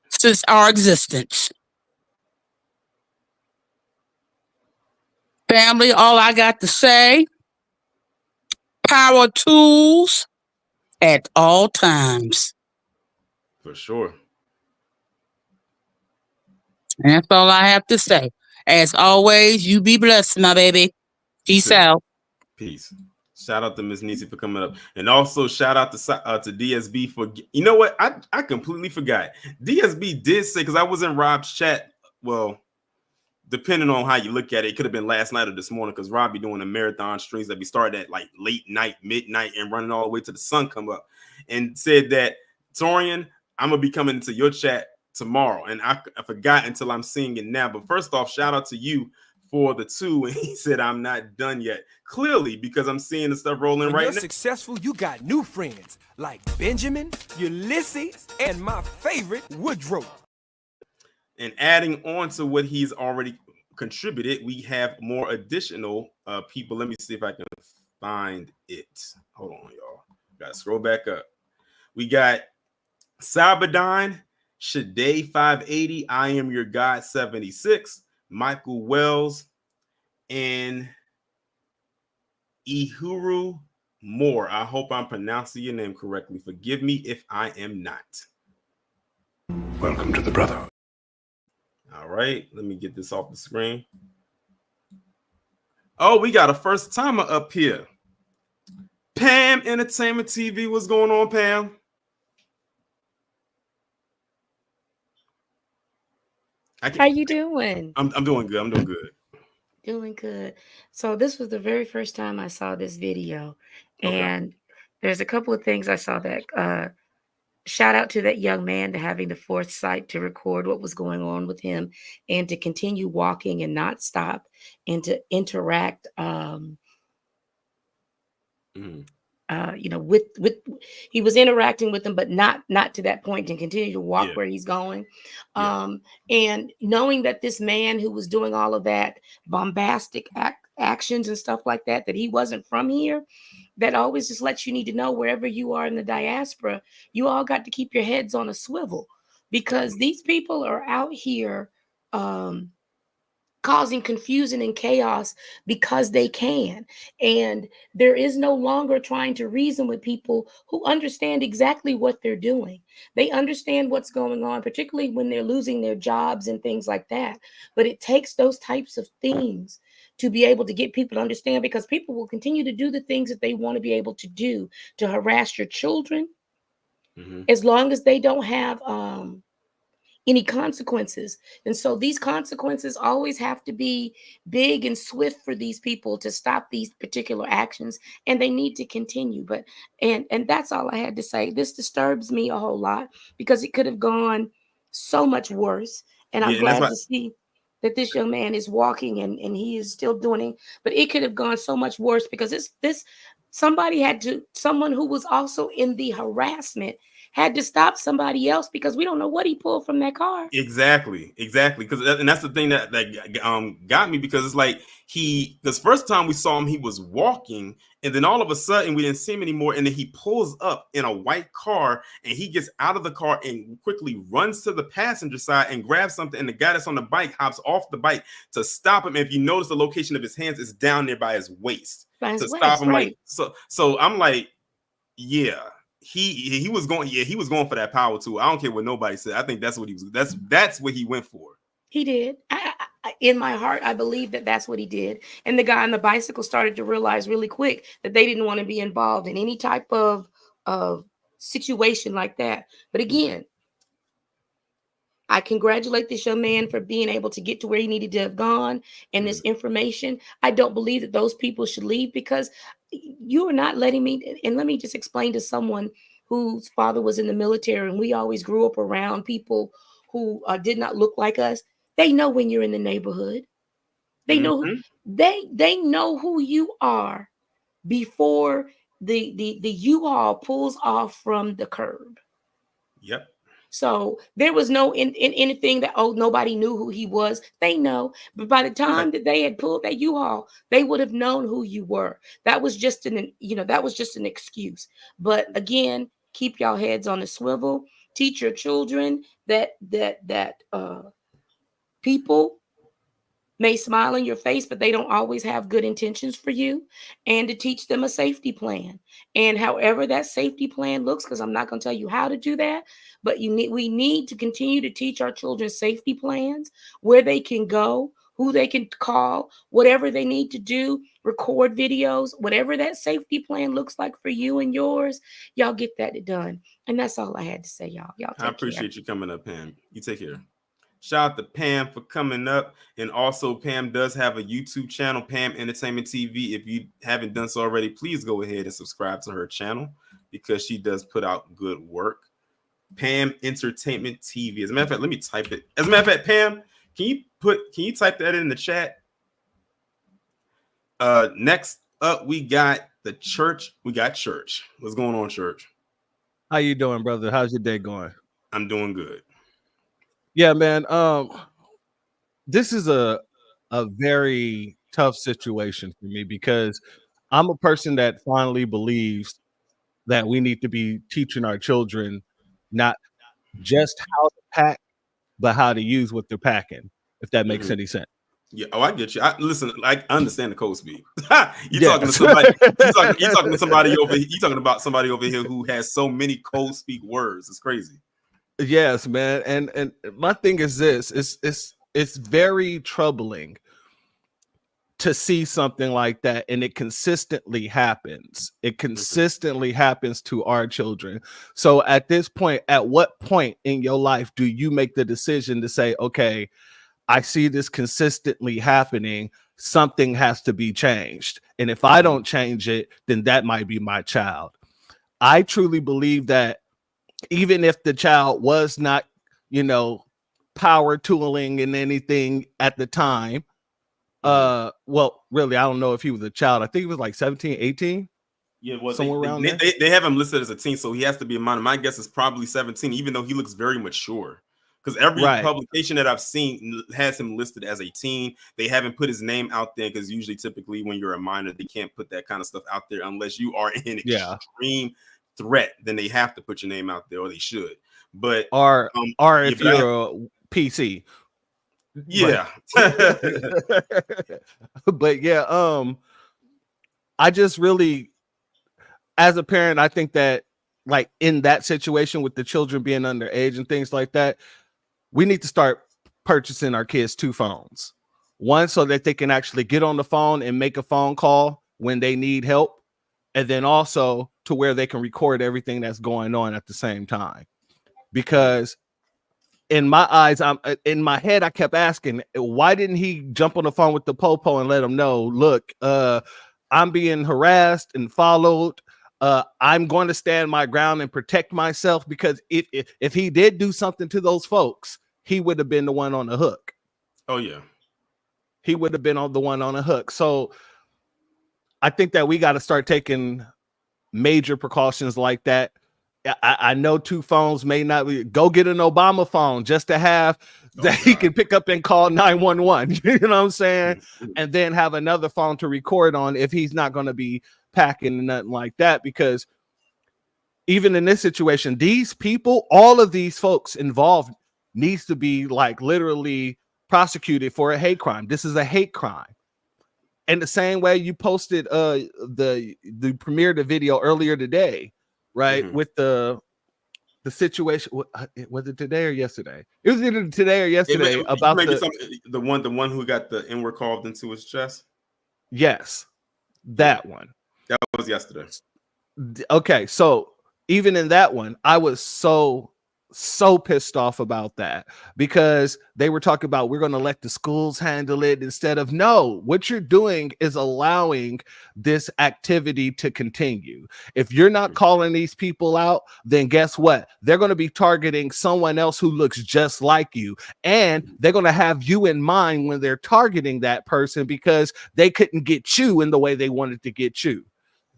since our existence. Family, all I got to say, power tools at all times. For sure. And that's all I have to say. As always, you be blessed, my baby. Peace out. Peace. Shout out to Miss Nisi for coming up, and also shout out to DSB for, you know what, I completely forgot. DSB did say, because I was in Rob's chat. Well, depending on how you look at it, it could have been last night or this morning, because Rob be doing the marathon streams that be started at like late night, midnight, and running all the way to the sun come up, and said that, Torian, I'm gonna be coming into your chat tomorrow, and I forgot until I'm seeing it now. But first off, shout out to you for the 2, and he said I'm not done yet. Clearly, because I'm seeing the stuff rolling when right you're now. Successful, you got new friends like Benjamin, Ulysses, and my favorite, Woodrow. And adding on to what he's already contributed, we have more additional people. Let me see if I can find it. Hold on, y'all. Gotta scroll back up. We got Sabadine, Shade 580, I Am Your God 76, Michael Wells, and Ihuru Moore. I hope I'm pronouncing your name correctly. Forgive me if I am not. Welcome to the Brotherhood. All right, let me get this off the screen. Oh, we got a first timer up here. Pam Entertainment TV. What's going on, Pam? How you doing? I'm doing good. I'm doing good. Doing good. So this was the very first time I saw this video, Okay. and there's a couple of things I saw that shout out to that young man to having the foresight to record what was going on with him and to continue walking and not stop and to interact with he was interacting with them, but not to that point, and continue to walk where he's going. And knowing that this man who was doing all of that bombastic actions and stuff like that he wasn't from here, that always just lets you need to know, wherever you are in the diaspora, you all got to keep your heads on a swivel, because these people are out here causing confusion and chaos because they can. And there is no longer trying to reason with people who understand exactly what they're doing. They understand what's going on, particularly when they're losing their jobs and things like that. But it takes those types of things to be able to get people to understand, because people will continue to do the things that they want to be able to do to harass your children, as long as they don't have any consequences. And so these consequences always have to be big and swift for these people to stop these particular actions, and they need to continue. But and that's all I had to say. This disturbs me a whole lot, because it could have gone so much worse, and I'm glad to see that this young man is walking and he is still doing it. But it could have gone so much worse, because someone who was also in the harassment had to stop somebody else, because we don't know what he pulled from that car. Exactly. Because and that's the thing that got me, because it's like because first time we saw him, he was walking, and then all of a sudden we didn't see him anymore, and then he pulls up in a white car, and he gets out of the car and quickly runs to the passenger side and grabs something, and the guy that's on the bike hops off the bike to stop him. And if you notice, the location of his hands is down there by his waist stop him. Right. Like so I'm like, yeah. He was going for that power too. I don't care what nobody said. I think that's what he was. That's what he went for. He did. In my heart, I believe that that's what he did. And the guy on the bicycle started to realize really quick that they didn't want to be involved in any type of situation like that. But again, I congratulate this young man for being able to get to where he needed to have gone, and this information. I don't believe that those people should leave, because you are not letting me. And let me just explain to someone whose father was in the military, and we always grew up around people who did not look like us. They know when you're in the neighborhood. They know they know who you are before the U-Haul pulls off from the curb. Yep. So there was no in anything that, nobody knew who he was. They know. But by the time that they had pulled that U-Haul, they would have known who you were. That was just an excuse. But again, keep y'all heads on the swivel. Teach your children that people may smile in your face, but they don't always have good intentions for you, and to teach them a safety plan. And however that safety plan looks, because I'm not going to tell you how to do that, but we need to continue to teach our children safety plans, where they can go, who they can call, whatever they need to do, record videos, whatever that safety plan looks like for you and yours, y'all get that done. And that's all I had to say, y'all. Y'all take care. I appreciate you coming up, Pam. You take care. Shout out to Pam for coming up. And also, Pam does have a YouTube channel, Pam Entertainment TV. If you haven't done so already, please go ahead and subscribe to her channel, because she does put out good work. Pam Entertainment TV. As a matter of fact, let me type it. As a matter of fact, Pam, can you type that in the chat? Next up, we got the church. We got church. What's going on, church? How you doing, brother? How's your day going? I'm doing good. Yeah, man. This is a very tough situation for me, because I'm a person that finally believes that we need to be teaching our children not just how to pack, but how to use what they're packing, if that makes any sense. Yeah. Oh, I get you. Listen, I understand the code speed. Yes. Talking to somebody. You're talking to somebody over here. You're talking about somebody over here who has so many code speak words. It's crazy. Yes, man. And my thing is this: it's very troubling to see something like that, and it consistently happens. It consistently happens to our children. So at this point, at what point in your life do you make the decision to say, okay, I see this consistently happening, something has to be changed, and if I don't change it, then that might be my child. I truly believe that even if the child was not, power tooling in anything at the time, well, really, I don't know if he was a child. I think he was like 17, 18. Yeah, well, somewhere around there. They have him listed as a teen, so he has to be a minor. My guess is probably 17, even though he looks very mature. Because every publication that I've seen has him listed as a teen. They haven't put his name out there, because usually, typically, when you're a minor, they can't put that kind of stuff out there unless you are in extreme threat. Then they have to put your name out there, or they should. But or if you're a PC. Yeah. But yeah, I just really, as a parent, I think that, like, in that situation with the children being underage and things like that, we need to start purchasing our kids 2 phones. One, so that they can actually get on the phone and make a phone call when they need help, and then also to where they can record everything that's going on at the same time. Because in my eyes, in my head, I kept asking, why didn't he jump on the phone with the popo and let them know, look, I'm being harassed and followed. I'm going to stand my ground and protect myself, because if he did do something to those folks, he would have been the one on the hook. Oh, yeah. He would have been on the one on the hook. So I think that we got to start taking major precautions like that. I know 2 phones may not be, go get an Obama phone just to have that he can pick up and call 911. You know what I'm saying? And then have another phone to record on if he's not going to be packing and nothing like that. Because even in this situation, these people, all of these folks involved, needs to be like literally prosecuted for a hate crime. This is a hate crime. And the same way you posted the premiere the video earlier today, right? With the situation, was it today or yesterday? It was either today or yesterday. About the one who got the N-word carved into his chest. Yes, that one. That was yesterday. Okay, so even in that one, I was so pissed off about that, because they were talking about, we're going to let the schools handle it, instead of, no, what you're doing is allowing this activity to continue. If you're not calling these people out, then guess what? They're going to be targeting someone else who looks just like you, and they're going to have you in mind when they're targeting that person, because they couldn't get you in the way they wanted to get you.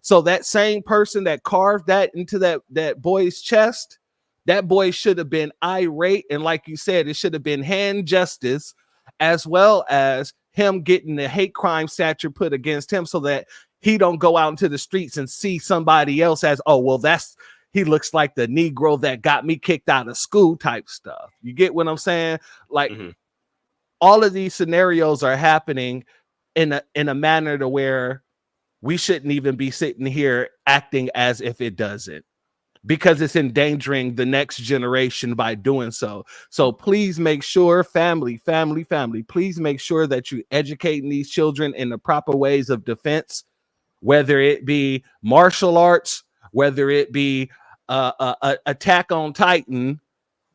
So that same person that carved that into that boy's chest, that boy should have been irate. And like you said, it should have been hand justice, as well as him getting the hate crime statute put against him, so that he don't go out into the streets and see somebody else as, oh, well, he looks like the Negro that got me kicked out of school type stuff. You get what I'm saying? Like all of these scenarios are happening in a manner to where we shouldn't even be sitting here acting as if it doesn't, because it's endangering the next generation by doing so. So please make sure, family, please make sure that you educating these children in the proper ways of defense, whether it be martial arts, whether it be Attack on Titan.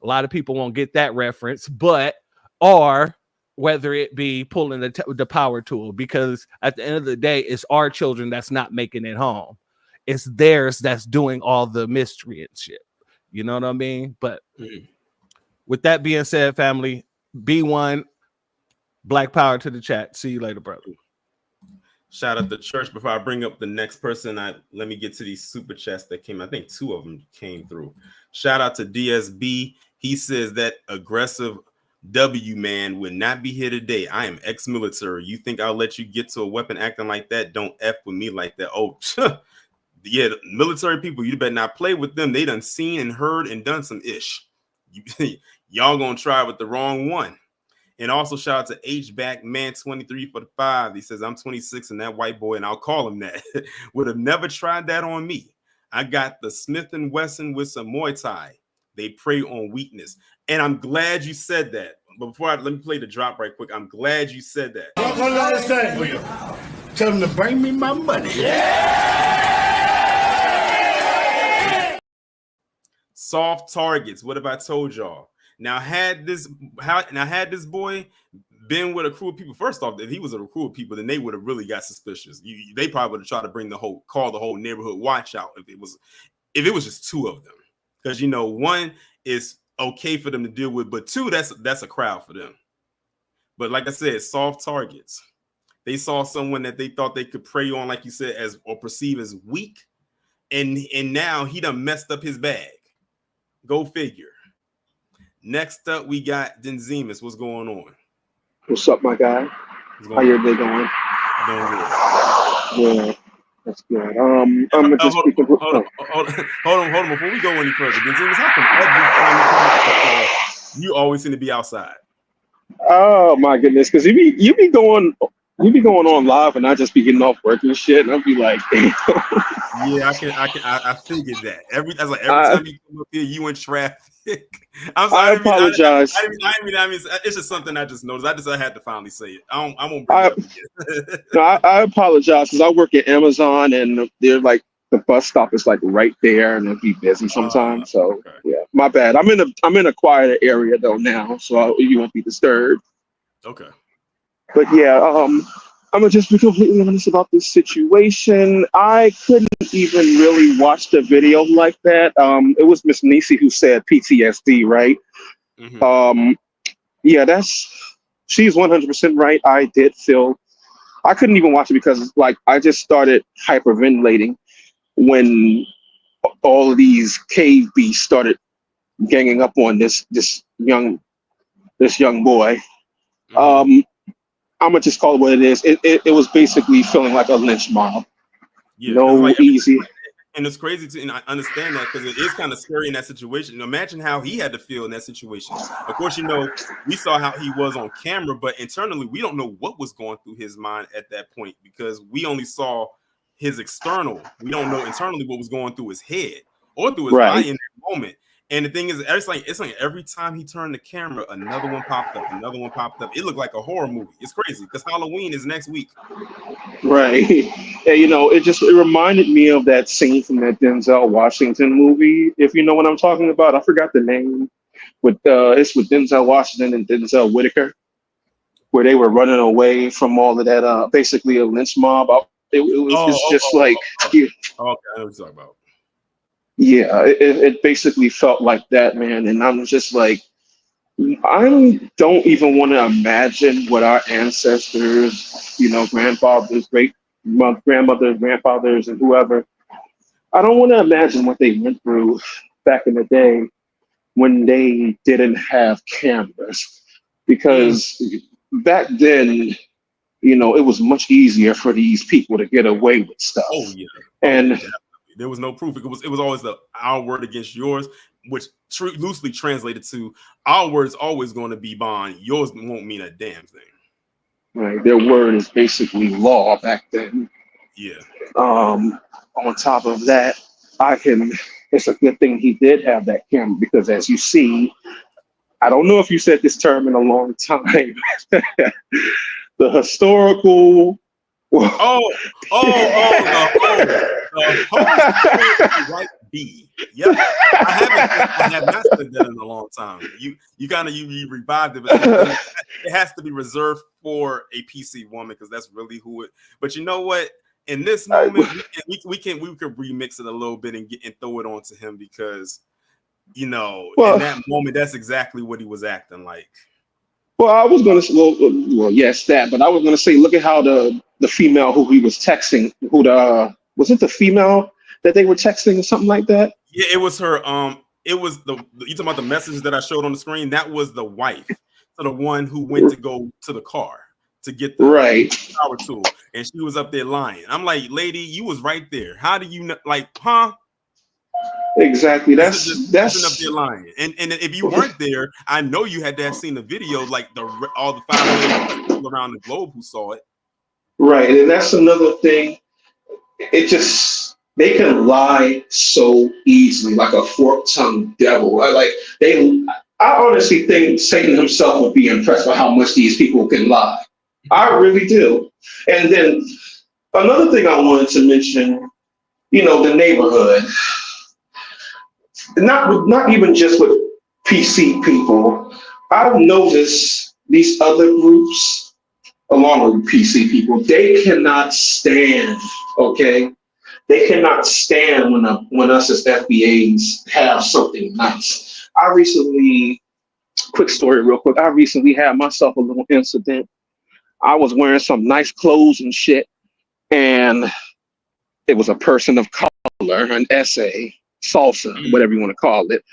A lot of people won't get that reference, but or whether it be pulling the power tool, because at the end of the day, it's our children that's not making it home. It's theirs that's doing all the mystery and shit. You know what I mean? But with that being said, family, B1, Black Power to the chat. See you later, brother. Shout out to church. Before I bring up the next person, let me get to these super chats that came. I think 2 of them came through. Shout out to DSB. He says that aggressive W man would not be here today. I am ex-military. You think I'll let you get to a weapon acting like that? Don't F with me like that. Oh, yeah, military people, you better not play with them. They done seen and heard and done some ish. Y'all gonna try with the wrong one. And also shout out to H-Back Man 23 for the 5. He says, I'm 26 and that white boy, and I'll call him that, would have never tried that on me. I got the Smith & Wesson with some Muay Thai. They prey on weakness. And I'm glad you said that. But let me play the drop right quick. I'm glad you said that. What did I say? Tell them to bring me my money. Soft targets. What have I told y'all? Now, had this boy been with a crew of people, first off, if he was a crew of people, then they would have really got suspicious. They probably would have tried to call the whole neighborhood watch out if it was just 2 of them. Because one is okay for them to deal with, but 2, that's a crowd for them. But like I said, soft targets. They saw someone that they thought they could prey on, like you said, or perceive as weak, and now he done messed up his bag. Go figure. Next up, we got Denzemus. What's going on? What's up, my guy? How your day going? Doing good. Yeah, that's good. I'm gonna just hold on. Before we go any further, Denzemus, how come every time you always seem to be outside? Oh my goodness, because you be going on live and I just be getting off work and shit, and I'll be like, damn. Yeah, I figured that. Every time you come up here, you in traffic. I'm sorry. I apologize. I mean, it's just something I just noticed. I had to finally say it. I won't bring it up again. No, I apologize because I work at Amazon and they're like the bus stop is like right there and it'll be busy sometimes. So okay. Yeah, my bad. I'm in a quieter area though now, so you won't be disturbed. Okay. But yeah, I'm gonna just be completely honest about this situation. I couldn't even really watch the video like that. It was Miss Nisi who said PTSD, right? Mm-hmm. Yeah, she's 100% right. I couldn't even watch it because like I just started hyperventilating when all of these cave beasts started ganging up on this young boy. Mm-hmm. I'm gonna just call it what it is. It was basically feeling like a lynch mob. Yeah, no like easy. And it's crazy and I understand that because it is kind of scary in that situation. Imagine how he had to feel in that situation. Of course, we saw how he was on camera, but internally, we don't know what was going through his mind at that point because we only saw his external. We don't know internally what was going through his head or through his body in that moment. And the thing is, it's like every time he turned the camera, another one popped up. It looked like a horror movie. It's crazy because Halloween is next week. Right. And, it reminded me of that scene from that Denzel Washington movie. If you know what I'm talking about, I forgot the name. It's with Denzel Washington and Denzel Whitaker, where they were running away from all of that. Basically, a lynch mob. Okay, I know what you're talking about. Yeah, it basically felt like that, man. And I'm just like, I don't even want to imagine what our ancestors, grandfathers, grandmothers, grandfathers, and whoever. I don't want to imagine what they went through back in the day when they didn't have cameras. Because back then, it was much easier for these people to get away with stuff. Oh, yeah. And There was no proof. It was always our word against yours, which loosely translated to our word's always going to be bond. Yours won't mean a damn thing. Right. Their word is basically law back then. Yeah. On top of that, it's a good thing he did have that camera because as you see, I don't know if you said this term in a long time. The historical. The host right B. Yep. I have not said that in a long time. You kind of you revived it, but it has to be reserved for a PC woman because that's really who it. But you know what? In this moment, we could remix it a little bit and throw it onto him because in that moment, that's exactly what he was acting like. Well, I was going to say, well, yes, that, but I was going to say, look at how the female who he was texting, was it the female that they were texting or something like that? Yeah, it was her. It was you talking about the message that I showed on the screen? That was the wife, so the one who went to go to the car to get the power tool, and she was up there lying. I'm like, lady, you was right there. How do you know? Like, huh? Exactly. That's up there lying. And if you weren't there, I know you had to have seen the video, like all the 5 million people around the globe who saw it. Right, and that's another thing. They can lie so easily, like a fork-tongued devil. I honestly think Satan himself would be impressed by how much these people can lie. I really do. And then another thing I wanted to mention, the neighborhood. Not even just with PC people. I've noticed these other groups, along with PC people, they cannot stand. Okay, they cannot stand when us as FBAs have something nice. Quick story, real quick. I recently had myself a little incident. I was wearing some nice clothes and shit, and it was a person of color, an essay. Salsa, whatever you want to call it,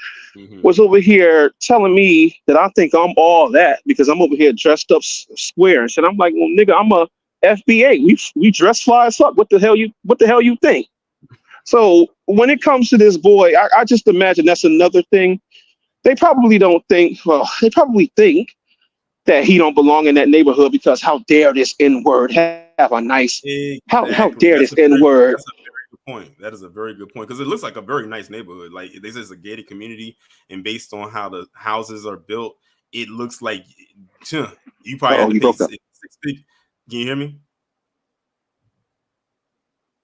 was over here telling me that I think I'm all that because I'm over here dressed up square and shit. I'm like, well, nigga, I'm a FBA. We dress fly as fuck. What the hell you think? So when it comes to this boy, I just imagine that's another thing. They probably don't think. Well, they probably think that he don't belong in that neighborhood because how dare this N-word have a nice? Exactly. How dare this N-word? Point. That is a very good point because it looks like a very nice neighborhood. Like this is a gated community, and based on how the houses are built, it looks like you probably have to pay 6 feet. Can you hear me?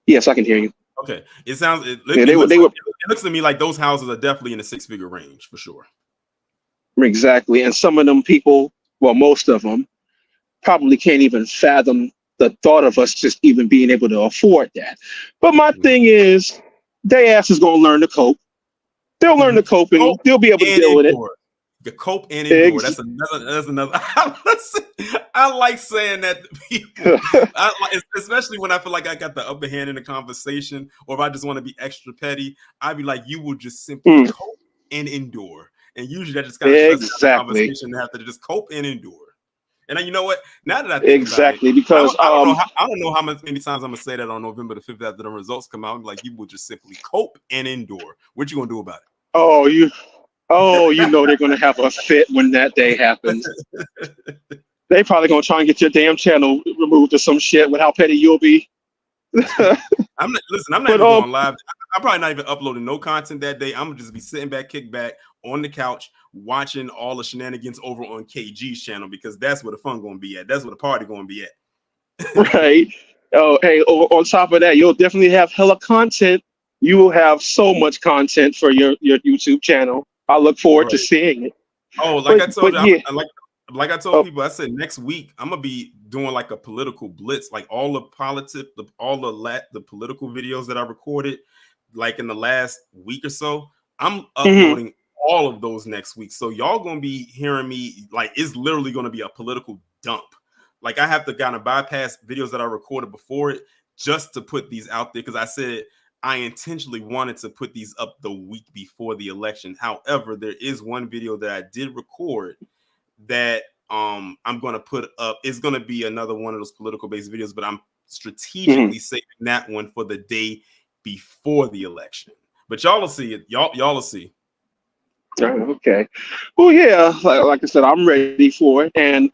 Yes, I can hear you. Okay, it looks to me like those houses are definitely in the 6-figure range for sure. Exactly, and some of them people, well, most of them, probably can't even fathom the thought of us just even being able to afford that. But my thing is, they ass is gonna learn to cope. They'll learn to cope and they'll be able to deal with it. The cope and endure. That's another. I like saying that to people, especially when I feel like I got the upper hand in the conversation, or if I just want to be extra petty. I'd be like, you will just simply cope and endure. And usually that just kind of stresses the conversation to have to just cope and endure. And then, you know what? Now that I think about it, because I don't know how many times I'm gonna say that on November the 5th after the results come out. I'm like, you will just simply cope and endure. What you gonna do about it? They're gonna have a fit when that day happens. They probably gonna try and get your damn channel removed or some shit with how petty you'll be. I'm not even going live. I'm probably not even uploading no content that day. I'm gonna just be sitting back, kicked back on the couch, watching all the shenanigans over on KG's channel because that's where the fun gonna be at. That's where the party gonna be at. Right. Oh, hey, on top of that, you'll definitely have hella content. You will have so much content for your YouTube channel. I look forward to seeing it. Oh, like I told you, like I told people, I said next week I'm gonna be doing like a political blitz, like all the political videos that I recorded, like in the last week or so. I'm uploading all of those next week, so y'all gonna be hearing me. Like it's literally gonna be a political dump. Like I have to kind of bypass videos that I recorded before it just to put these out there because I said I intentionally wanted to put these up the week before the election. However, there is one video that I did record that I'm going to put up. It's going to be another one of those political based videos, but I'm strategically saving that one for the day before the election. But y'all will see it. Y'all will see. Okay. Well, yeah, like I said, I'm ready for it. And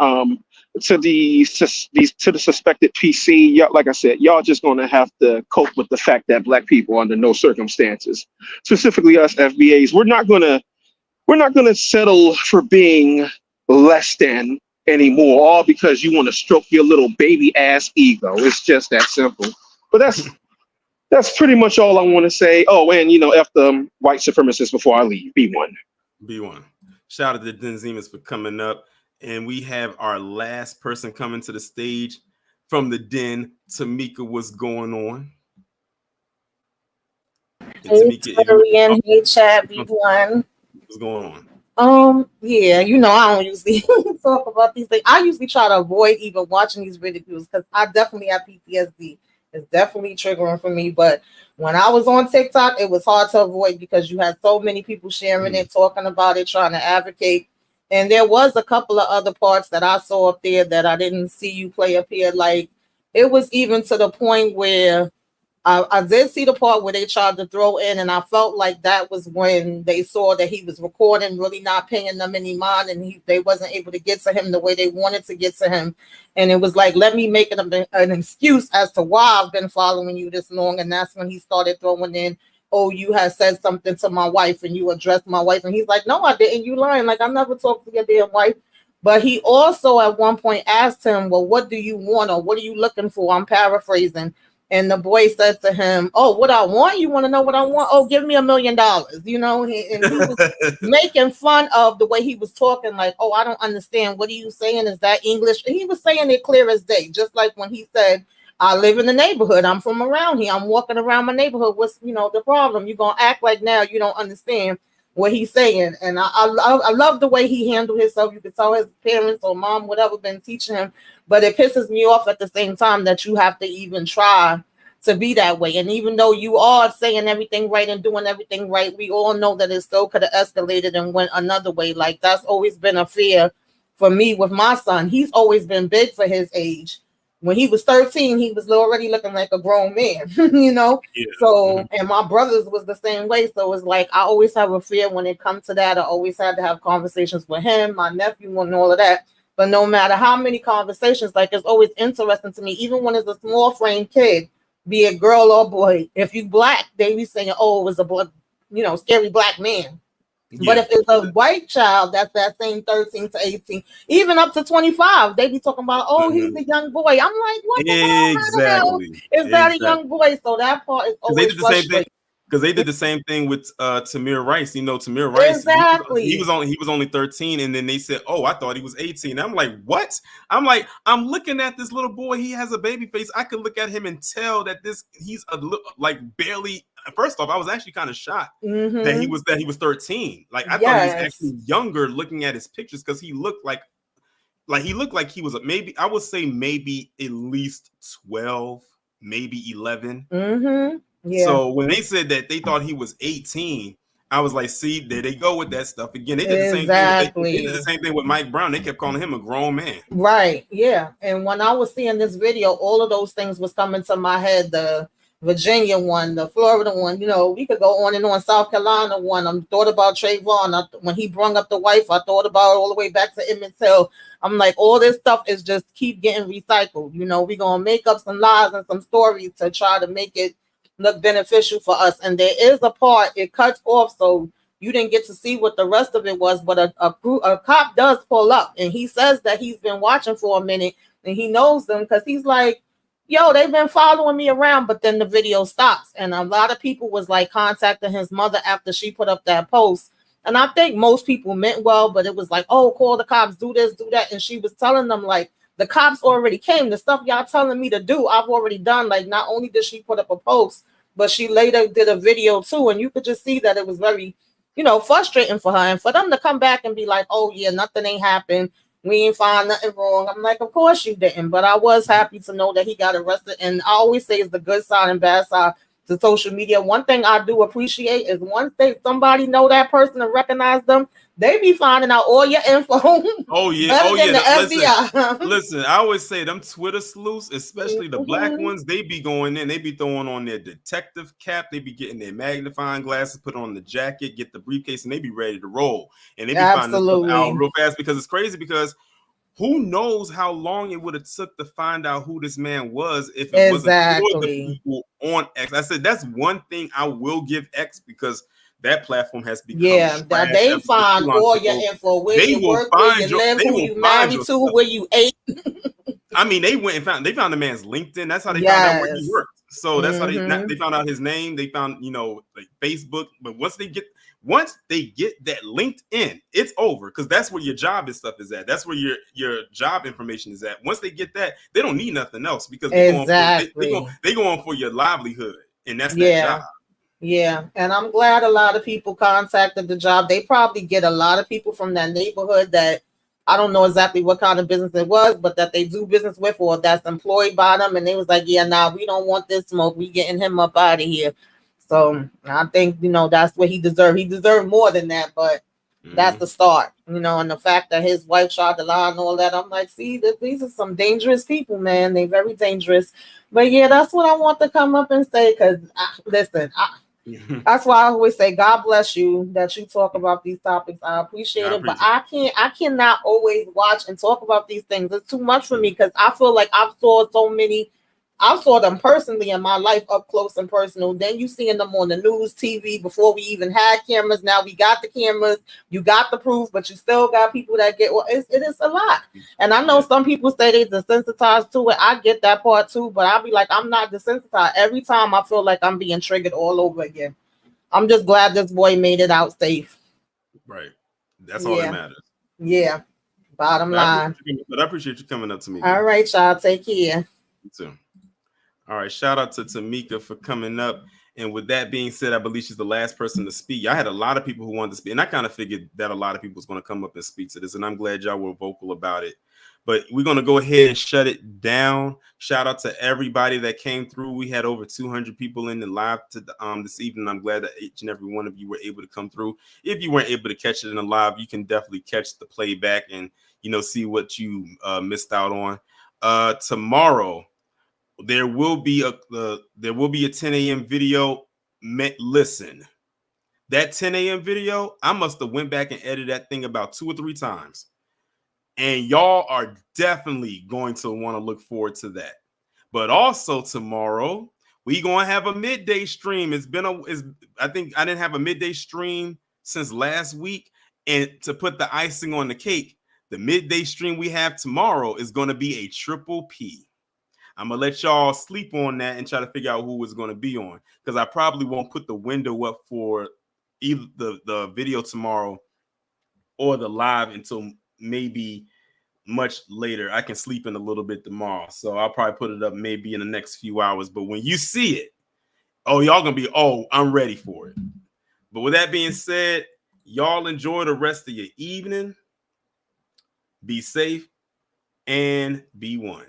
to the suspected PC, y'all, like I said, y'all just gonna have to cope with the fact that Black people, under no circumstances, specifically us FBAs, we're not gonna settle for being less than anymore, all because you want to stroke your little baby ass ego. It's just that simple. But that's pretty much all I want to say. Oh, and F the white supremacists before I leave. B1. B1. Shout out to Denzimas for coming up. And we have our last person coming to the stage from the den. Tamika, what's going on? And Hey, Tamika, Torian. Hey, Chad, B1. what's going on? Yeah, I don't usually talk about these things. I usually try to avoid even watching these videos because I definitely have PTSD. It's definitely triggering for me. But when I was on TikTok, it was hard to avoid because you had so many people sharing it, talking about it, trying to advocate. And there was a couple of other parts that I saw up there that I didn't see you play up here. Like, it was even to the point where I did see the part where they tried to throw in, and I felt like that was when they saw that he was recording, really not paying them any mind, and they wasn't able to get to him the way they wanted to get to him. And it was like, let me make it an excuse as to why I've been following you this long. And that's when he started throwing in, oh, you had said something to my wife and you addressed my wife. And he's like, no, I didn't. You lying. Like, I never talked to your damn wife. But he also at one point asked him, well, what do you want, or what are you looking for? I'm paraphrasing. And the boy said to him, oh, what I want? You want to know what I want? Oh, give me $1 million. And he was making fun of the way he was talking, like, oh, I don't understand. What are you saying? Is that English? And he was saying it clear as day, just like when he said, I live in the neighborhood. I'm from around here. I'm walking around my neighborhood. What's, the problem? You're going to act like now you don't understand what he's saying. And I love the way he handled himself. You could tell his parents or mom, whatever, been teaching him. But it pisses me off at the same time that you have to even try to be that way. And even though you are saying everything right and doing everything right, we all know that it still could have escalated and went another way. Like, that's always been a fear for me with my son. He's always been big for his age. When he was 13, he was already looking like a grown man, Yeah. So, and my brothers was the same way. So it's like, I always have a fear when it comes to that. I always had to have conversations with him, my nephew, and all of that. But no matter how many conversations, like, it's always interesting to me, even when it's a small frame kid, be it girl or boy, if you Black, they be saying, oh, it was a scary Black man. Yeah. But if it's a white child, that's that same 13 to 18, even up to 25, they be talking about, oh, he's a young boy. I'm like, what the hell is that a young boy? So that part is always frustrating. Because they did the same thing with Tamir Rice. Tamir Rice, exactly. He was only 13, and then they said, "Oh, I thought he was 18." I'm like, "What?" I'm looking at this little boy. He has a baby face. I could look at him and tell that he's like barely. First off, I was actually kind of shocked that he was 13. Like, I thought he was actually younger looking at his pictures, because he looked like he was maybe, I would say maybe at least 12, maybe 11. Yeah. So when they said that they thought he was 18, I was like, see, there they go with that stuff again. They did the same thing. They did the same thing with Mike Brown. They kept calling him a grown man. Right. Yeah. And when I was seeing this video, all of those things was coming to my head. The Virginia one, the Florida one, we could go on and on. South Carolina one. I thought about Trayvon. When he brung up the wife, I thought about it all the way back to Emmett Till. I'm like, all this stuff is just keep getting recycled. We're going to make up some lies and some stories to try to make it look beneficial for us. And there is a part, it cuts off, so you didn't get to see what the rest of it was, but a cop does pull up, and he says that he's been watching for a minute, and he knows them because he's like, yo, they've been following me around. But then the video stops, and a lot of people was like contacting his mother after she put up that post. And I think most people meant well, but it was like, oh, call the cops, do this, do that. And she was telling them, like, the cops already came. The stuff y'all telling me to do, I've already done. Like, not only did she put up a post, but she later did a video too. And you could just see that it was very, frustrating for her. And for them to come back and be like, oh, yeah, nothing ain't happened. We ain't find nothing wrong. I'm like, of course you didn't. But I was happy to know that he got arrested. And I always say it's the good side and bad side. to social media. One thing I do appreciate is once somebody know that person and recognize them, they be finding out all your info. Oh yeah, better than the FBI. Listen, I always say them Twitter sleuths, especially the black ones, they be going in, they be throwing on their detective cap, they be getting their magnifying glasses, put on the jacket, get the briefcase, and they be ready to roll. And they be finding stuff out real fast because it's crazy because who knows how long it would have took to find out who this man was if it wasn't for the people on X. I said that's one thing I will give X because that platform has become that they find all your info, where you work, where you live, who you married to, where you ate. I mean, they went and found the man's LinkedIn. That's how they found out where he worked. So that's how they found out his name. They found, like Facebook. But once they get that LinkedIn, it's over because that's where your job and stuff is at. That's where your job information is at. Once they get that, they don't need nothing else because they go on for your livelihood, and that's their job. Yeah, and I'm glad a lot of people contacted the job. They probably get a lot of people from that neighborhood that I don't know exactly what kind of business it was, but that they do business with or that's employed by them. And they was like, yeah, nah, we don't want this smoke. We getting him up out of here. So I think, that's what he deserved. He deserved more than that, but that's the start, and the fact that his wife tried to lie and all that. I'm like, see, these are some dangerous people, man. They're very dangerous. But yeah, that's what I want to come up and say. Cause that's why I always say, God bless you that you talk about these topics. I appreciate it, but I cannot always watch and talk about these things. It's too much for me because I feel like I saw them personally in my life up close and personal. Then you seeing them on the news, TV before we even had cameras. Now we got the cameras, you got the proof, but you still got people that get, it is a lot. And I know some people say they desensitized to it. I get that part too, but I'll be like, I'm not desensitized. Every time I feel like I'm being triggered all over again. I'm just glad this boy made it out safe. Right. That's all that matters. Yeah. Bottom line. But I appreciate you coming up to me. All right, y'all. Take care. You too. All right, shout out to Tamika for coming up. And with that being said, I believe she's the last person to speak. I had a lot of people who wanted to speak, and I kind of figured that a lot of people was going to come up and speak to this, and I'm glad y'all were vocal about it. But we're going to go ahead and shut it down. Shout out to everybody that came through. We had over 200 people in the live this evening. I'm glad that each and every one of you were able to come through. If you weren't able to catch it in the live, you can definitely catch the playback and see what you missed out on. Tomorrow, there will be a 10 a.m. video. Listen, that 10 a.m. video, I must have went back and edited that thing about 2 or 3 times. And y'all are definitely going to want to look forward to that. But also tomorrow, we going to have a midday stream. I think I didn't have a midday stream since last week. And to put the icing on the cake, the midday stream we have tomorrow is going to be a triple P. I'm going to let y'all sleep on that and try to figure out who it's going to be on. Because I probably won't put the window up for either the video tomorrow or the live until maybe much later. I can sleep in a little bit tomorrow. So I'll probably put it up maybe in the next few hours. But when you see it, y'all going to be, I'm ready for it. But with that being said, y'all enjoy the rest of your evening. Be safe and be one.